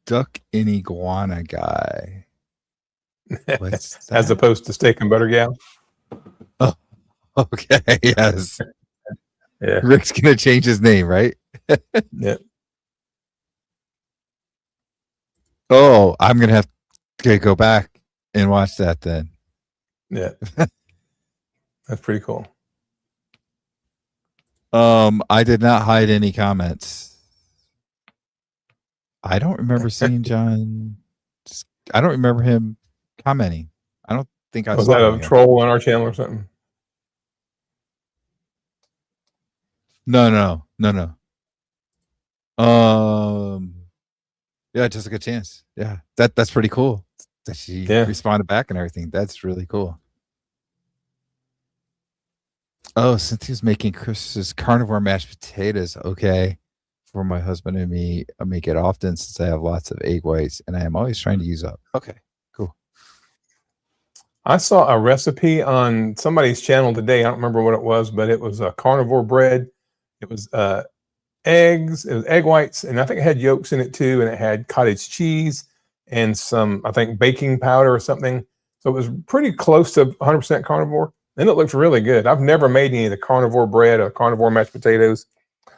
Duck and iguana guy. What's that? As opposed to steak and butter gal. Oh, okay. Yes. Yeah. Rick's gonna change his name, right? Yeah. Oh, I'm gonna have to go back and watch that then. Yeah. That's pretty cool. I did not hide any comments. I don't remember seeing John. I don't remember him commenting. I don't think I Was saw that a him. troll on our channel or something? No. Yeah, Jessica Chance. Yeah, that's pretty cool that she responded back and everything. That's really cool. Oh, Cynthia's making Chris's carnivore mashed potatoes. Okay. For my husband and me, I make it often since I have lots of egg whites and I am always trying to use up. Okay, cool. I saw a recipe on somebody's channel today. I don't remember what it was, but it was a carnivore bread. It was eggs, it was egg whites, and I think it had yolks in it too, and it had cottage cheese and some, I think, baking powder or something. So it was pretty close to 100% carnivore, and it looked really good. I've never made any of the carnivore bread or carnivore mashed potatoes,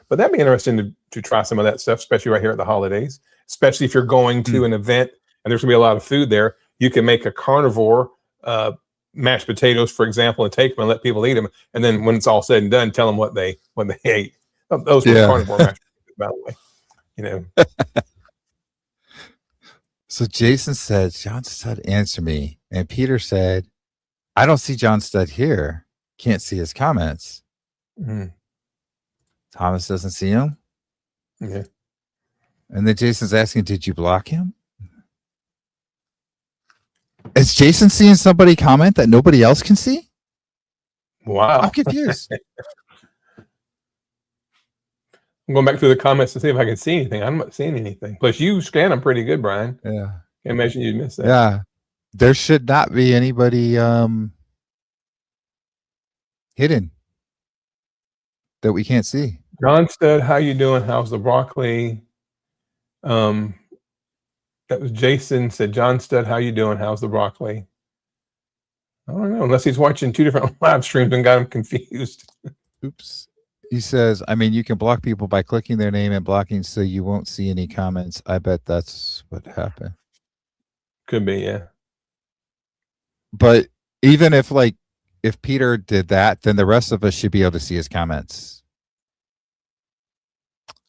but that'd be interesting to try some of that stuff, especially right here at the holidays, especially if you're going to an event and there's gonna be a lot of food there. You can make a carnivore mashed potatoes, for example, and take them and let people eat them. And then when it's all said and done, tell them what they ate. Those were carnivore mashed potatoes, by the way. You know. So Jason said, John Stud, answer me. And Peter said, I don't see John Stud here. Can't see his comments. Thomas doesn't see him. Yeah. And then Jason's asking, did you block him? Is Jason seeing somebody comment that nobody else can see? Wow. I'm confused. I'm going back through the comments to see if I can see anything. I'm not seeing anything. Plus, you scan them pretty good, Brian. Yeah. Can't imagine you'd miss that. Yeah. There should not be anybody hidden that we can't see. John Stud, how you doing? How's the broccoli? That was Jason said, John Stud, how you doing? How's the broccoli? I don't know, unless he's watching two different live streams and got him confused. Oops. He says, I mean, you can block people by clicking their name and blocking so you won't see any comments. I bet that's what happened. Could be, yeah. But even if Peter did that, then the rest of us should be able to see his comments.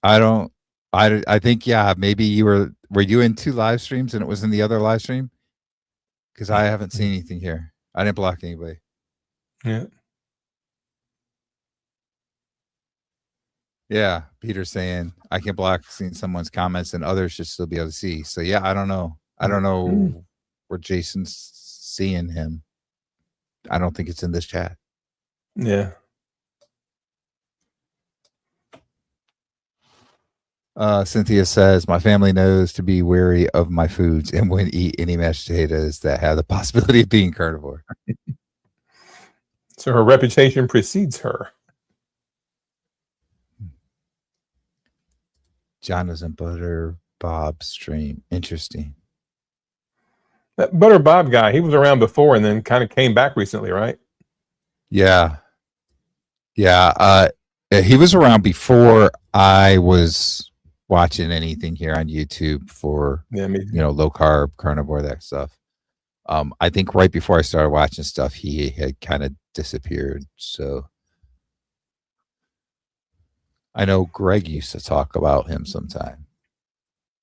I think, yeah, maybe were you in two live streams and it was in the other live stream? Because I haven't seen anything here. I didn't block anybody. Yeah. Yeah, Peter's saying I can block seeing someone's comments and others should still be able to see. So yeah, I don't know. I don't know where Jason's seeing him. I don't think it's in this chat. Yeah. Cynthia says, my family knows to be wary of my foods and wouldn't eat any mashed potatoes that have the possibility of being carnivore. So her reputation precedes her. John was in Butter Bob's stream. Interesting. That Butter Bob guy, he was around before and then kind of came back recently, right? Yeah. Yeah. He was around before I was watching anything here on YouTube for, low carb, carnivore, that stuff. I think right before I started watching stuff, he had kind of disappeared. So I know Greg used to talk about him sometime.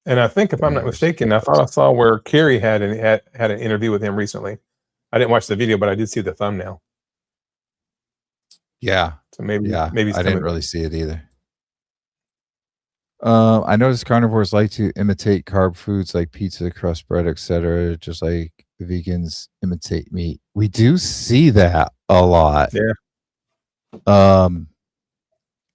And I think, if I'm not mistaken, I thought I saw where Carrie had an interview with him recently. I didn't watch the video, but I did see the thumbnail. Yeah. So maybe I didn't really see it either. I noticed carnivores like to imitate carb foods like pizza, crust bread, etc., just like vegans imitate meat. We do see that a lot. Yeah. Um,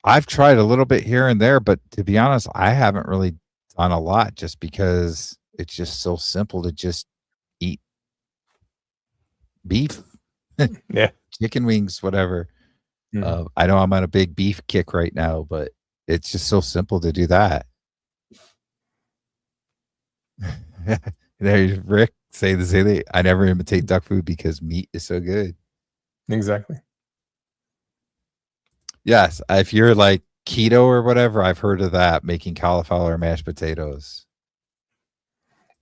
I've tried a little bit here and there, but to be honest, I haven't really done a lot just because it's just so simple to just eat beef, Yeah. chicken wings, whatever. Mhm. I know I'm on a big beef kick right now, but it's just so simple to do that. There's Rick say the same thing. I never imitate duck food because meat is so good. Exactly. Yes, if you're like keto or whatever, I've heard of that, making cauliflower mashed potatoes.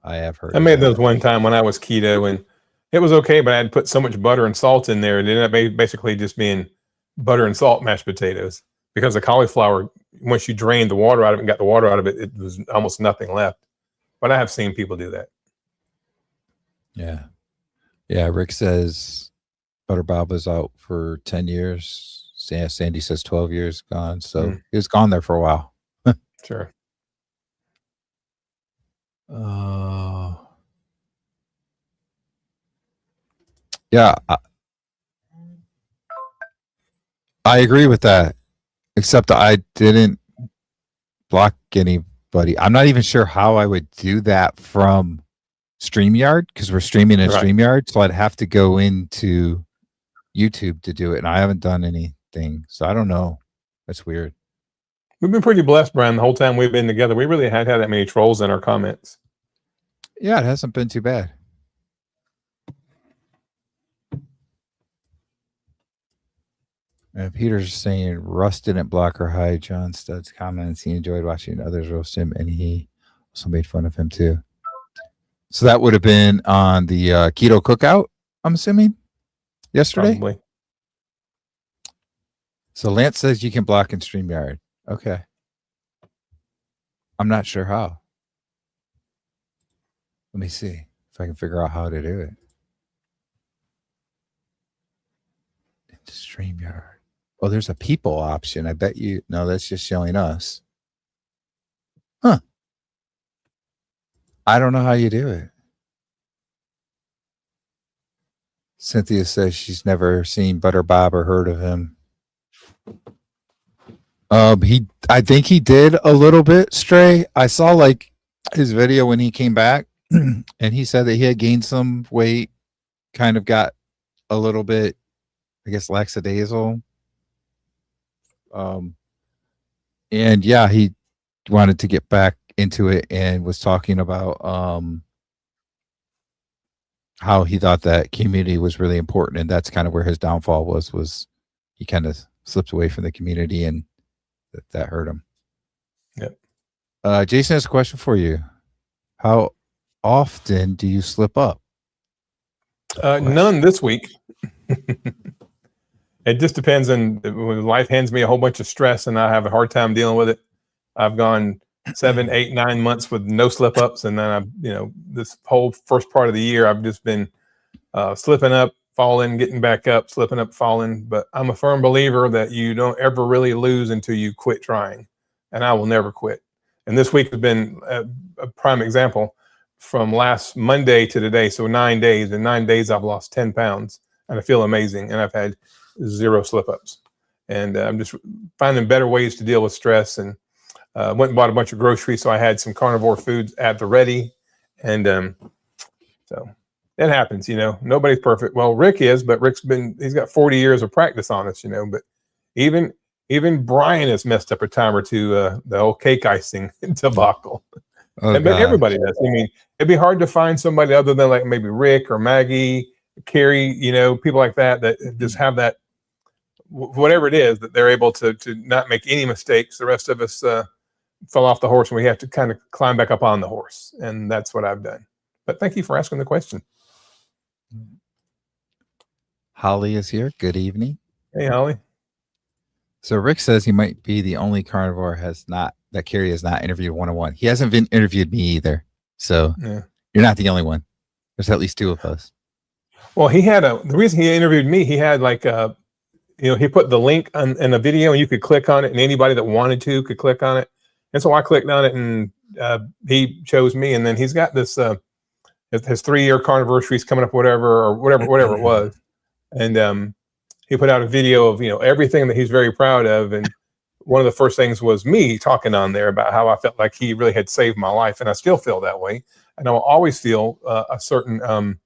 I have heard I of made those that. one time when I was keto, and it was okay, but I had put so much butter and salt in there, it ended up basically just being butter and salt mashed potatoes because the cauliflower, once you drained the water out of it and got the water out of it, it was almost nothing left. But I have seen people do that. Yeah. Yeah, Rick says Butter Bob was out for 10 years. Sandy says 12 years gone. So he was gone there for a while. Sure. Yeah, I agree with that, except I didn't block anybody. I'm not even sure how I would do that from StreamYard because we're streaming in Right. StreamYard. So I'd have to go into YouTube to do it. And I haven't done anything. So I don't know. That's weird. We've been pretty blessed, Brian, the whole time we've been together. We really hadn't had that many trolls in our comments. Yeah, it hasn't been too bad. Peter's saying Russ didn't block or hide John Stud's comments. He enjoyed watching others roast him, and he also made fun of him too. So that would have been on the keto cookout, I'm assuming, yesterday. Probably. So Lance says you can block in StreamYard. Okay. I'm not sure how. Let me see if I can figure out how to do it. Into StreamYard. Oh, there's a people option. I bet you. No, that's just showing us. Huh. I don't know how you do it. Cynthia says she's never seen Butter Bob or heard of him. I think he did a little bit stray. I saw like his video when he came back, and he said that he had gained some weight, kind of got a little bit, I guess, lackadaisical. And yeah, he wanted to get back into it and was talking about how he thought that community was really important, and that's kind of where his downfall was he kind of slipped away from the community, and that hurt him. Yep. Jason has a question for you. How often do you slip up? None this week. It just depends on when life hands me a whole bunch of stress and I have a hard time dealing with it. I've gone 7, 8, 9 months with no slip ups, and then this whole first part of the year I've just been slipping up, falling, getting back up, slipping up, falling. But I'm a firm believer that you don't ever really lose until you quit trying, and I will never quit. And this week has been a prime example. From last Monday to today, so 9 days. In 9 days, I've lost 10 pounds, and I feel amazing. And I've had 0 slip-ups. And I'm just finding better ways to deal with stress. And went and bought a bunch of groceries, so I had some carnivore foods at the ready. And so it happens, Nobody's perfect. Well, Rick is, but he's got 40 years of practice on us, But even Brian has messed up a time or two, the whole cake icing debacle. Oh, But everybody does. I mean, it'd be hard to find somebody other than like maybe Rick or Maggie, Carrie, people like that just have that, whatever it is, that they're able to not make any mistakes. The rest of us fell off the horse, and we have to kind of climb back up on the horse. And that's what I've done. But thank you for asking the question. Holly is here. Good evening. Hey, Holly. So Rick says he might be the only carnivore that Carrie has not interviewed one-on-one. He hasn't been interviewed me either. So Yeah. You're not the only one. There's at least 2 of us. Well, the reason he interviewed me, he had like he put the link in a video, and you could click on it, and anybody that wanted to could click on it. And so I clicked on it, and he chose me. And then he's got this his 3-year carniversary is coming up, whatever it was. And he put out a video of everything that he's very proud of. And one of the first things was me talking on there about how I felt like he really had saved my life, and I still feel that way. And I will always feel a certain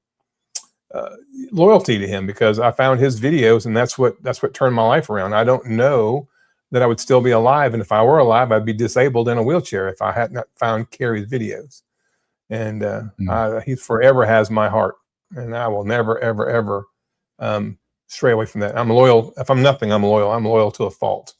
loyalty to him, because I found his videos, and that's what turned my life around. I don't know that I would still be alive, and if I were alive, I'd be disabled in a wheelchair if I had not found Carrie's videos. And he forever has my heart, and I will never, ever, ever stray away from that. I'm loyal. If I'm nothing, I'm loyal. I'm loyal to a fault.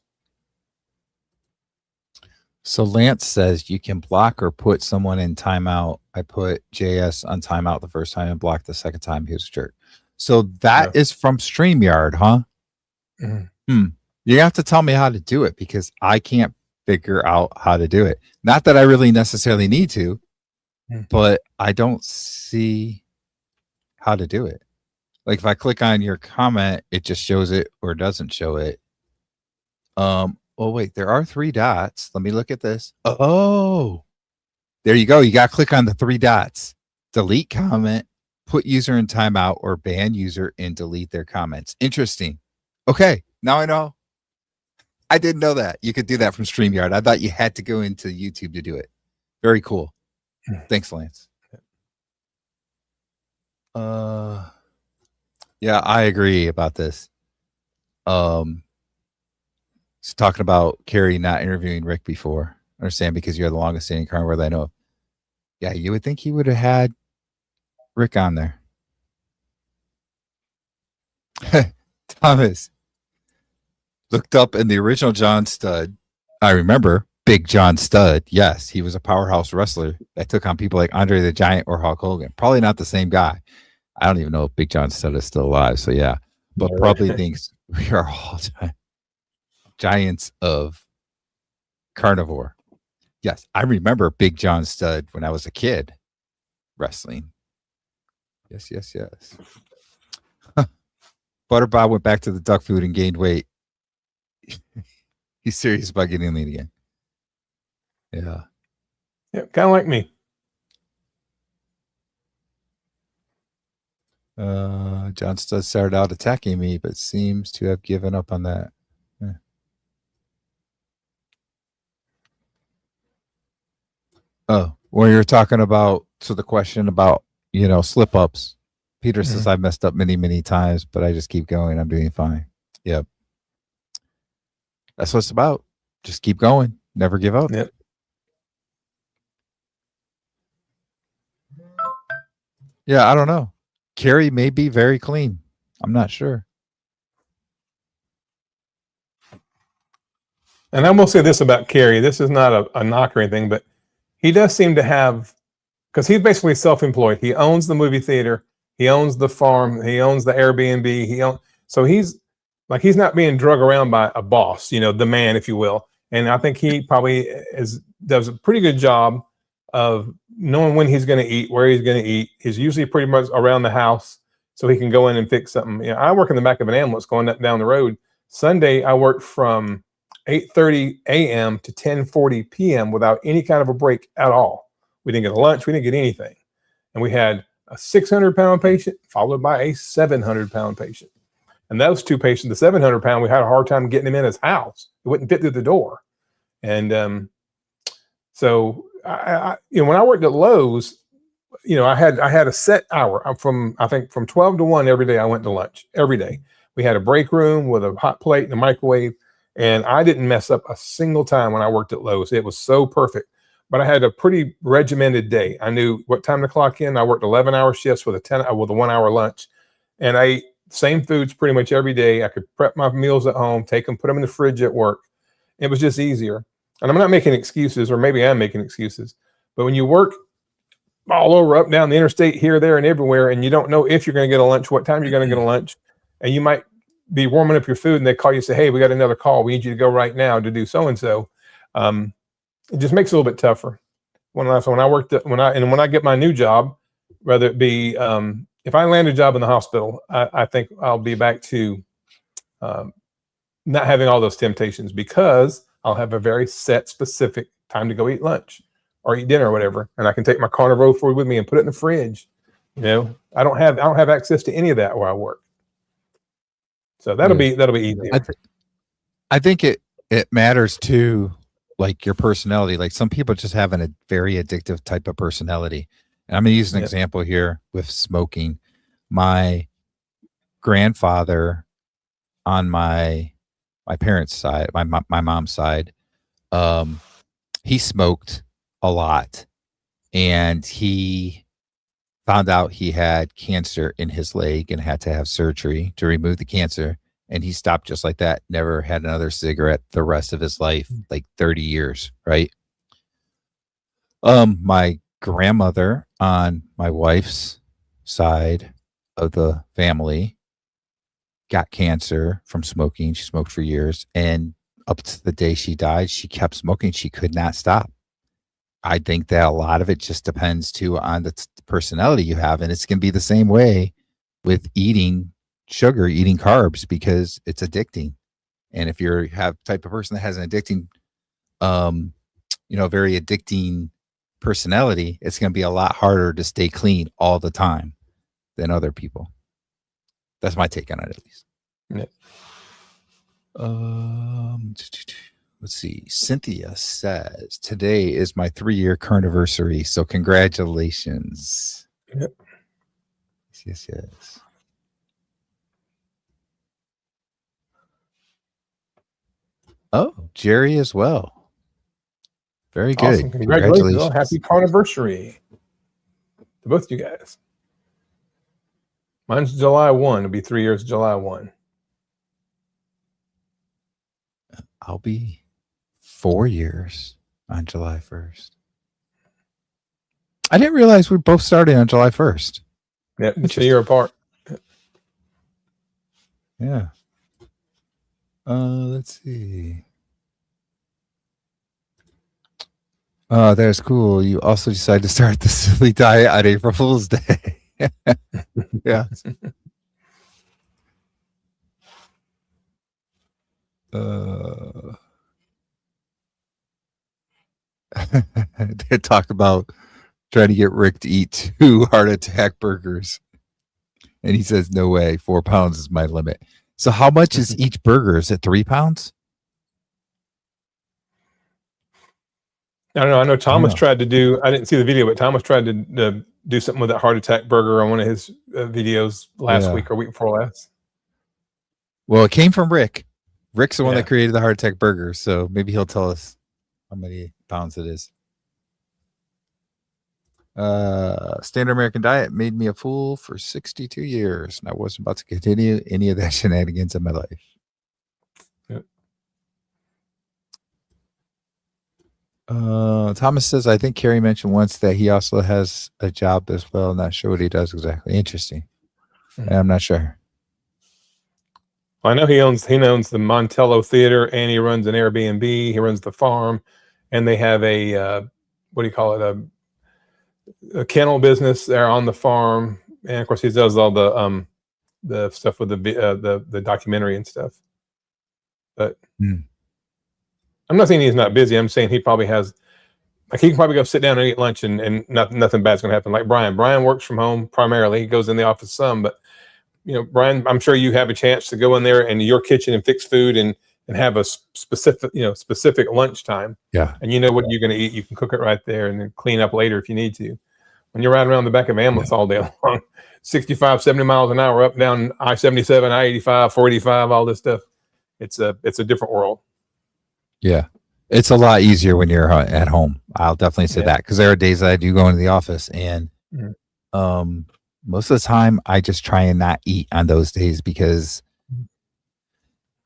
So Lance says you can block or put someone in timeout. I put JS on timeout the first time and blocked the second time. He was a jerk. So that is from StreamYard, huh? Mm-hmm. You have to tell me how to do it, because I can't figure out how to do it. Not that I really necessarily need to, but I don't see how to do it. Like if I click on your comment, it just shows it or doesn't show it. Oh, wait, there are 3 dots. Let me look at this. Oh, there you go. You got to click on the 3 dots. Delete comment, put user in timeout, or ban user and delete their comments. Interesting. Okay, now I know. I didn't know that. You could do that from StreamYard. I thought you had to go into YouTube to do it. Very cool. Thanks, Lance. Yeah, I agree about this. He's talking about Carrie not interviewing Rick before. I understand, because you're the longest standing carnivore that I know of. Yeah, you would think he would have had Rick on there. Thomas looked up in the original John Studd. I remember Big John Studd. Yes, he was a powerhouse wrestler that took on people like Andre the Giant or Hulk Hogan. Probably not the same guy. I don't even know if Big John Studd is still alive. So yeah, but probably thinks we are all giants of Carnivore. Yes, I remember Big John Studd when I was a kid wrestling. Yes. Butterbob went back to the duck food and gained weight. He's serious about getting lean again. Yeah, kind of like me. John Studd started out attacking me, but seems to have given up on that. Oh, when you're talking about, so the question about, slip ups, Peter says I messed up many, many times, but I just keep going. I'm doing fine. Yep. That's what it's about. Just keep going. Never give up. Yep. Yeah, I don't know. Carrie may be very clean. I'm not sure. And I will say this about Carrie. This is not a knock or anything, but he does seem to have, because he's basically self-employed. He owns the movie theater. He owns the farm. He owns the Airbnb. So he's not being drug around by a boss, the man, if you will. And I think he probably does a pretty good job of knowing when he's going to eat, where he's going to eat. He's usually pretty much around the house, so he can go in and fix something. I work in the back of an ambulance going up down the road. Sunday, I worked from 8:30 a.m. to 10:40 p.m. without any kind of a break at all. We didn't get a lunch. We didn't get anything. And we had a 600-pound patient followed by a 700-pound patient. And those 2 patients, the 700-pound, we had a hard time getting him in his house. It wouldn't fit through the door. And so I when I worked at Lowe's, I had a set hour. I think from 12 to 1 every day I went to lunch. Every day. We had a break room with a hot plate and a microwave. And I didn't mess up a single time when I worked at Lowe's. It was so perfect. But I had a pretty regimented day. I knew what time to clock in. I worked 11-hour shifts with a 1-hour lunch. And I ate same foods pretty much every day. I could prep my meals at home, take them, put them in the fridge at work. It was just easier. And I'm not making excuses, or maybe I'm making excuses. But when you work all over, up, down the interstate, here, there, and everywhere, and you don't know if you're going to get a lunch, what time you're going to get a lunch, and you might be warming up your food and they call you and say, hey, we got another call. We need you to go right now to do so-and-so. It just makes it a little bit tougher. When I get my new job, whether it be, if I land a job in the hospital, I think I'll be back to not having all those temptations, because I'll have a very set, specific time to go eat lunch or eat dinner or whatever, and I can take my Carnivore food with me and put it in the fridge. You know, I don't have access to any of that where I work. So that'll be easier. I think it matters too, like your personality. Like some people just have a very addictive type of personality. And I'm gonna use an example here with smoking. My grandfather on my parents' side, my mom's side, he smoked a lot, and he found out he had cancer in his leg and had to have surgery to remove the cancer. And he stopped just like that, never had another cigarette the rest of his life, like 30 years, right? My grandmother on my wife's side of the family got cancer from smoking. She smoked for years, and up to the day she died, she kept smoking. She could not stop. I think that a lot of it just depends too on the personality you have, and it's going to be the same way with eating sugar, eating carbs, because it's addicting. And if you have type of person that has an addicting, very addicting personality, it's going to be a lot harder to stay clean all the time than other people. That's my take on it, at least. Yeah. Let's see. Cynthia says today is my 3-year carniversary, so congratulations. Yep. Yes. Oh, Jerry as well. Very good. Awesome. Congratulations. Oh, happy carniversary to both you guys. Mine's July 1. It'll be 3 years July 1. I'll be 4 years on July 1st. I didn't realize we both started on July 1st. Yeah, it's a year apart. Yeah. Let's see. That's cool. You also decided to start the silly diet on April Fool's Day. Yeah. They talk about trying to get Rick to eat 2 heart attack burgers. And he says, no way, 4 pounds is my limit. So how much is each burger? Is it 3 pounds? I don't know. I know Thomas tried to do, I didn't see the video, but Thomas tried to do something with that heart attack burger on one of his videos last week or week before last. Well, it came from Rick. Rick's the one that created the heart attack burger. So maybe he'll tell us how many pounds it is. Standard American diet made me a fool for 62 years, and I wasn't about to continue any of that shenanigans in my life. Yep. Thomas says, I think Carrie mentioned once that he also has a job as well. Not sure what he does exactly. Interesting. I'm not sure. Well, I know he owns the Montello Theater, and he runs an Airbnb. He runs the farm, and they have a what do you call it? A kennel business there on the farm, and of course he does all the stuff with the documentary and stuff. But I'm not saying he's not busy. I'm saying he probably has, like, he can probably go sit down and eat lunch, and nothing bad's gonna happen. Like Brian works from home primarily. He goes in the office some, but Brian, I'm sure you have a chance to go in there in your kitchen and fix food and have a specific lunchtime. Yeah. And you know what you're going to eat. You can cook it right there and then clean up later if you need to. When you're riding around the back of ambulance all day long, 65, 70 miles an hour, up, down I-77, I-85, 485, all this stuff. It's a different world. Yeah. It's a lot easier when you're at home. I'll definitely say that, because there are days that I do go into the office, and most of the time I just try and not eat on those days, because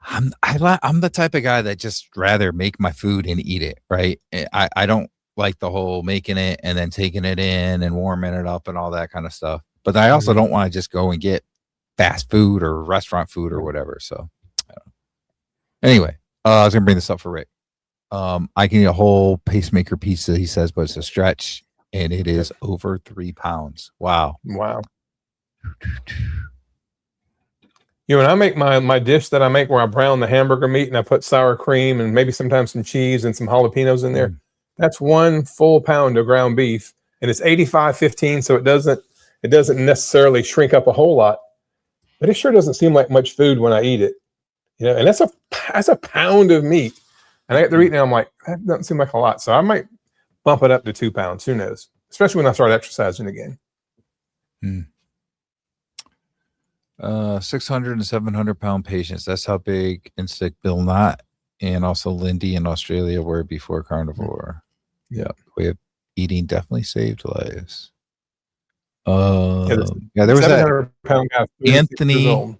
I'm the type of guy that just rather make my food and eat it, right? I don't like the whole making it and then taking it in and warming it up and all that kind of stuff. But I also don't want to just go and get fast food or restaurant food or whatever. So anyway, I was gonna bring this up for Rick. I can eat a whole pacemaker pizza, he says, but it's a stretch, and it is over 3 pounds. Wow. When I make my dish that I make where I brown the hamburger meat and I put sour cream and maybe sometimes some cheese and some jalapenos in there, That's 1 full pound of ground beef, and it's 85/15, so it doesn't necessarily shrink up a whole lot, but it sure doesn't seem like much food when I eat it. And that's a pound of meat, and I get to eat now. I'm like, that doesn't seem like a lot, so I might bump it up to 2 pounds. Who knows? Especially when I start exercising again. 600 and 700-pound patients. That's how big and sick Bill Knott and also Lindy in Australia were before Carnivore. Yeah, way of eating definitely saved lives. Yeah, there was that 700-pound guy, Anthony,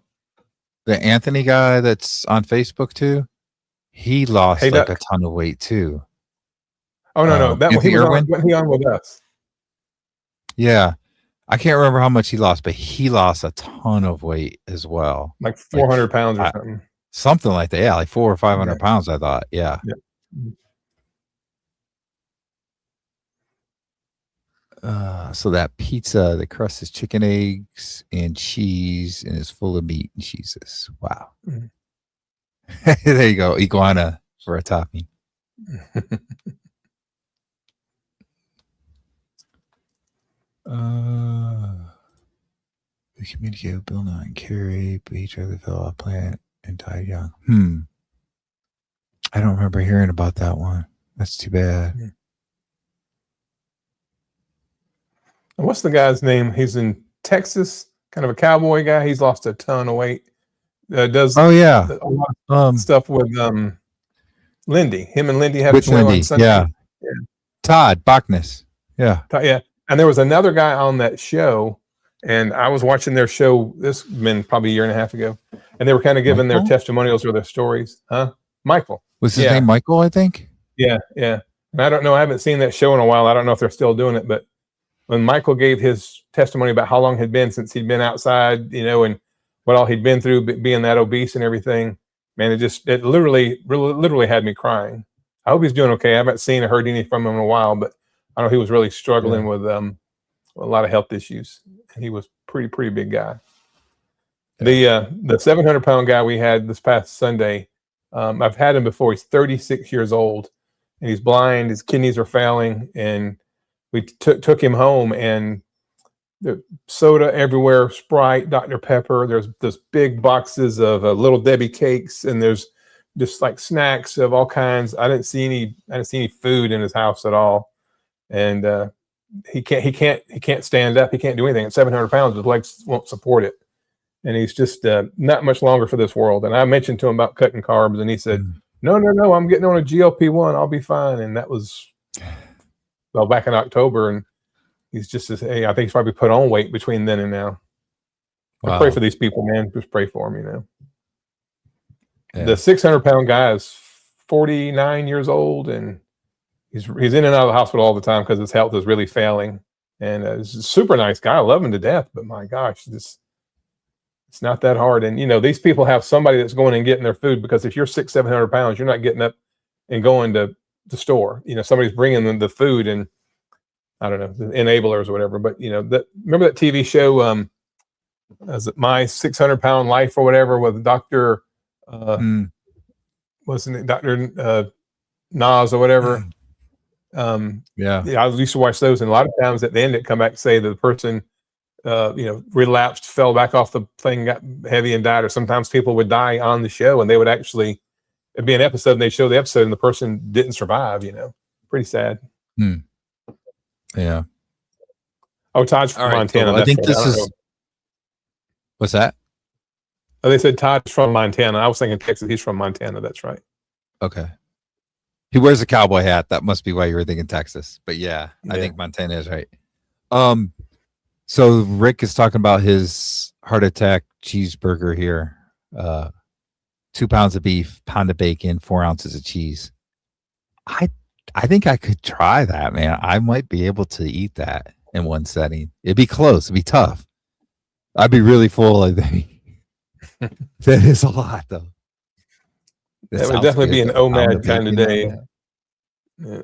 the Anthony guy that's on Facebook too. He lost Hey, like Duck. a ton of weight too. Oh no, that one, wasn't he on with us? Yeah, I can't remember how much he lost, but he lost a ton of weight as well, like 400 pounds or something. Something like that. Yeah, like 400 or 500 pounds. I thought. Yeah. So that pizza, the crust is chicken eggs and cheese, and is full of meat and cheeses. Wow. There you go, iguana for a topping. We communicated with Bill Nye and Carrie, but each other fell off planet and died young. I don't remember hearing about that one. That's too bad. What's the guy's name? He's in Texas, kind of a cowboy guy. He's lost a ton of weight. Does a lot of stuff with Lindy. Him and Lindy have a show Lindy, on Sunday. yeah. Todd Bachnis. Yeah. Yeah. And there was another guy on that show, and I was watching their show. This been probably a year and a half ago, and they were kind of giving their testimonials or their stories. Michael. Was his name Michael, I think? Yeah. And I don't know. I haven't seen that show in a while. I don't know if they're still doing it, but when Michael gave his testimony about how long it had been since he'd been outside, and what all he'd been through being that obese and everything, man, it literally had me crying. I hope he's doing okay. I haven't seen or heard anything from him in a while, but I know he was really struggling with a lot of health issues. And he was pretty big guy. The 700-pound guy we had this past Sunday, I've had him before. He's 36 years old, and he's blind. His kidneys are failing, and we took him home, and the soda everywhere, Sprite, Dr. Pepper. There's big boxes of Little Debbie cakes, and there's just like snacks of all kinds. I didn't see any food in his house at all, and he can't stand up. He can't do anything. At 700 pounds, his legs won't support it, and he's just not much longer for this world. And I mentioned to him about cutting carbs, and he said, "No, I'm getting on a GLP-1. I'll be fine." And that was back in October, and he's just I think he's probably put on weight between then and now. Wow. I pray for these people, man. Just pray for them, Yeah. The 600-pound guy is 49 years old, and he's in and out of the hospital all the time because his health is really failing. And he's a super nice guy. I love him to death, but my gosh, it's not that hard. And these people have somebody that's going and getting their food, because if you're 600-700 pounds, you're not getting up and going to the store. Somebody's bringing them the food, and I don't know, the enablers or whatever. But remember that TV show, is it My 600-Pound Life or whatever, with Dr. Wasn't it Dr. Nas or whatever? Yeah, I used to watch those, and a lot of times at the end it come back and say that the person relapsed, fell back off the thing, got heavy and died. Or sometimes people would die on the show, and they would actually, it'd be an episode and they show the episode and the person didn't survive. Pretty sad. Yeah. Oh, Todd's from Montana. So I think this is. What's that? Oh, they said Todd's from Montana. I was thinking Texas. He's from Montana. That's right. Okay. He wears a cowboy hat. That must be why you were thinking Texas. But yeah, I think Montana is right. So Rick is talking about his heart attack cheeseburger here. 2 pounds of beef, pound of bacon, 4 ounces of cheese. I think I could try that, man. I might be able to eat that in one setting. It'd be close. It'd be tough. I'd be really full, I think. That is a lot, though. That would definitely be an OMAD kind of day. Yeah.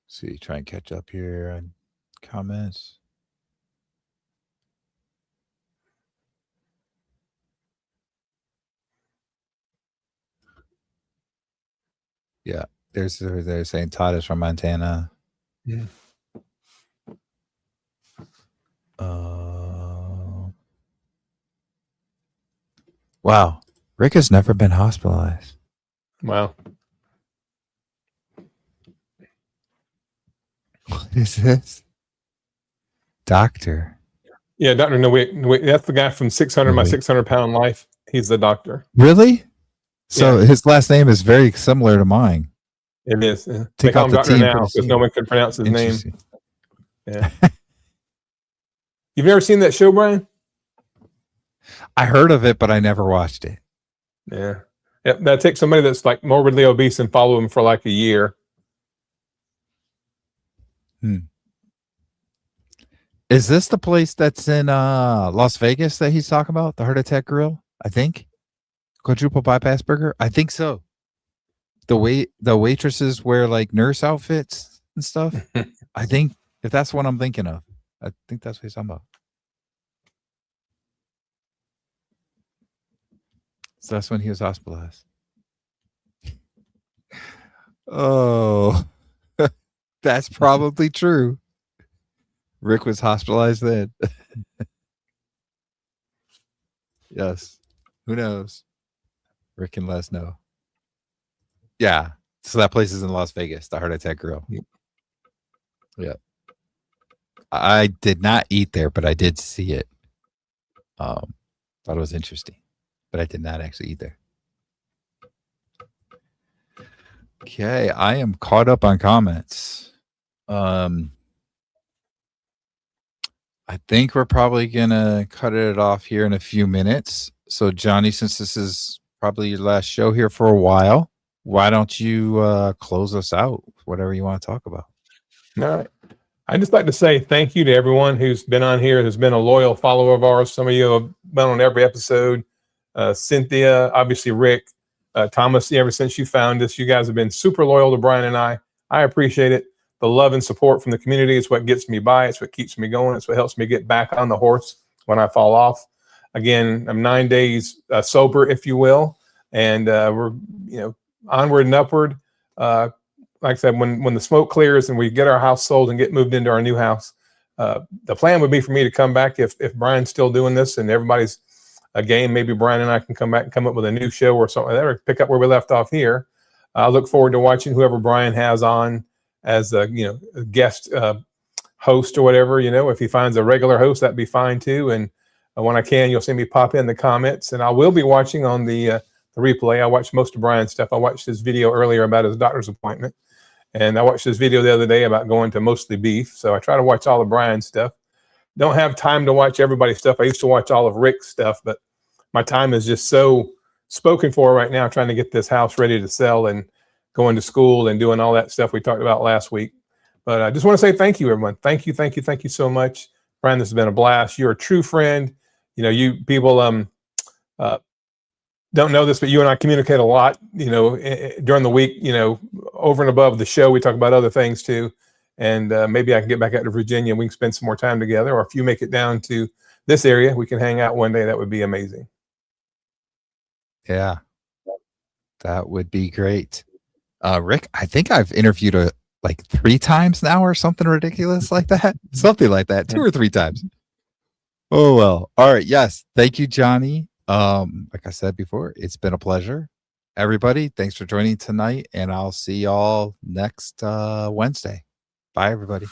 See, try and catch up here on comments. Yeah. They're saying Todd is from Montana. Yeah. Wow. Rick has never been hospitalized. Wow. What is this? Doctor. Yeah, Doctor. No, wait. That's the guy from 600, No, My wait. 600-Pound Life. He's the doctor. Really? So Yeah. his last name is very similar to mine. It is. They Take call out him the Doctor T and put now a because C. no one can pronounce his name. Interesting. Yeah. You've never seen that show, Brian? I heard of it, but I never watched it. Yeah. Yep, that takes somebody that's like morbidly obese and follow him for like a year. Is this the place that's in Las Vegas that he's talking about? The Heart Attack Grill, I think. Quadruple bypass burger? I think so. The waitresses wear like nurse outfits and stuff. I think if that's what I'm thinking of, I think that's what he's talking about. So that's when he was hospitalized. Oh, that's probably true. Rick was hospitalized then. Yes. Who knows? Rick can let us know. Yeah. So that place is in Las Vegas, the Heart Attack Grill. Yeah. I did not eat there, but I did see it. Thought it was interesting, but I did not actually eat there. Okay, I am caught up on comments. I think we're probably gonna cut it off here in a few minutes. So, Johnny, since this is probably your last show here for a while, why don't you close us out? Whatever you want to talk about. All right. I'd just like to say thank you to everyone who's been on here, who's been a loyal follower of ours. Some of you have been on every episode. Cynthia, obviously Rick, Thomas, ever since you found us, you guys have been super loyal to Brian and I. I appreciate it. The love and support from the community is what gets me by. It's what keeps me going. It's what helps me get back on the horse when I fall off. Again, I'm 9 days sober, if you will, and we're onward and upward. Like I said, when the smoke clears and we get our house sold and get moved into our new house, the plan would be for me to come back if Brian's still doing this and everybody's a game. Maybe Brian and I can come back and come up with a new show or something like that, or pick up where we left off here. I look forward to watching whoever Brian has on as a guest host or whatever. If he finds a regular host, that'd be fine too. And when I can, you'll see me pop in the comments, and I will be watching on the replay. I watched most of Brian's stuff. I watched his video earlier about his doctor's appointment, and I watched his video the other day about going to mostly beef. So I try to watch all of Brian's stuff. Don't have time to watch everybody's stuff. I used to watch all of Rick's stuff, but my time is just so spoken for right now, trying to get this house ready to sell and going to school and doing all that stuff we talked about last week. But I just want to say thank you, everyone. Thank you so much. Brian, this has been a blast. You're a true friend. You people don't know this, but you and I communicate a lot, during the week, over and above the show. We talk about other things too. And maybe I can get back out to Virginia and we can spend some more time together. Or if you make it down to this area, we can hang out one day. That would be amazing. Yeah, that would be great. Rick, I think I've interviewed like 3 times now or something ridiculous like that. Something like that, 2 or 3 times. Oh, well. All right. Yes. Thank you, Johnny. Like I said before, it's been a pleasure. Everybody, thanks for joining tonight, and I'll see y'all next Wednesday. Bye, everybody.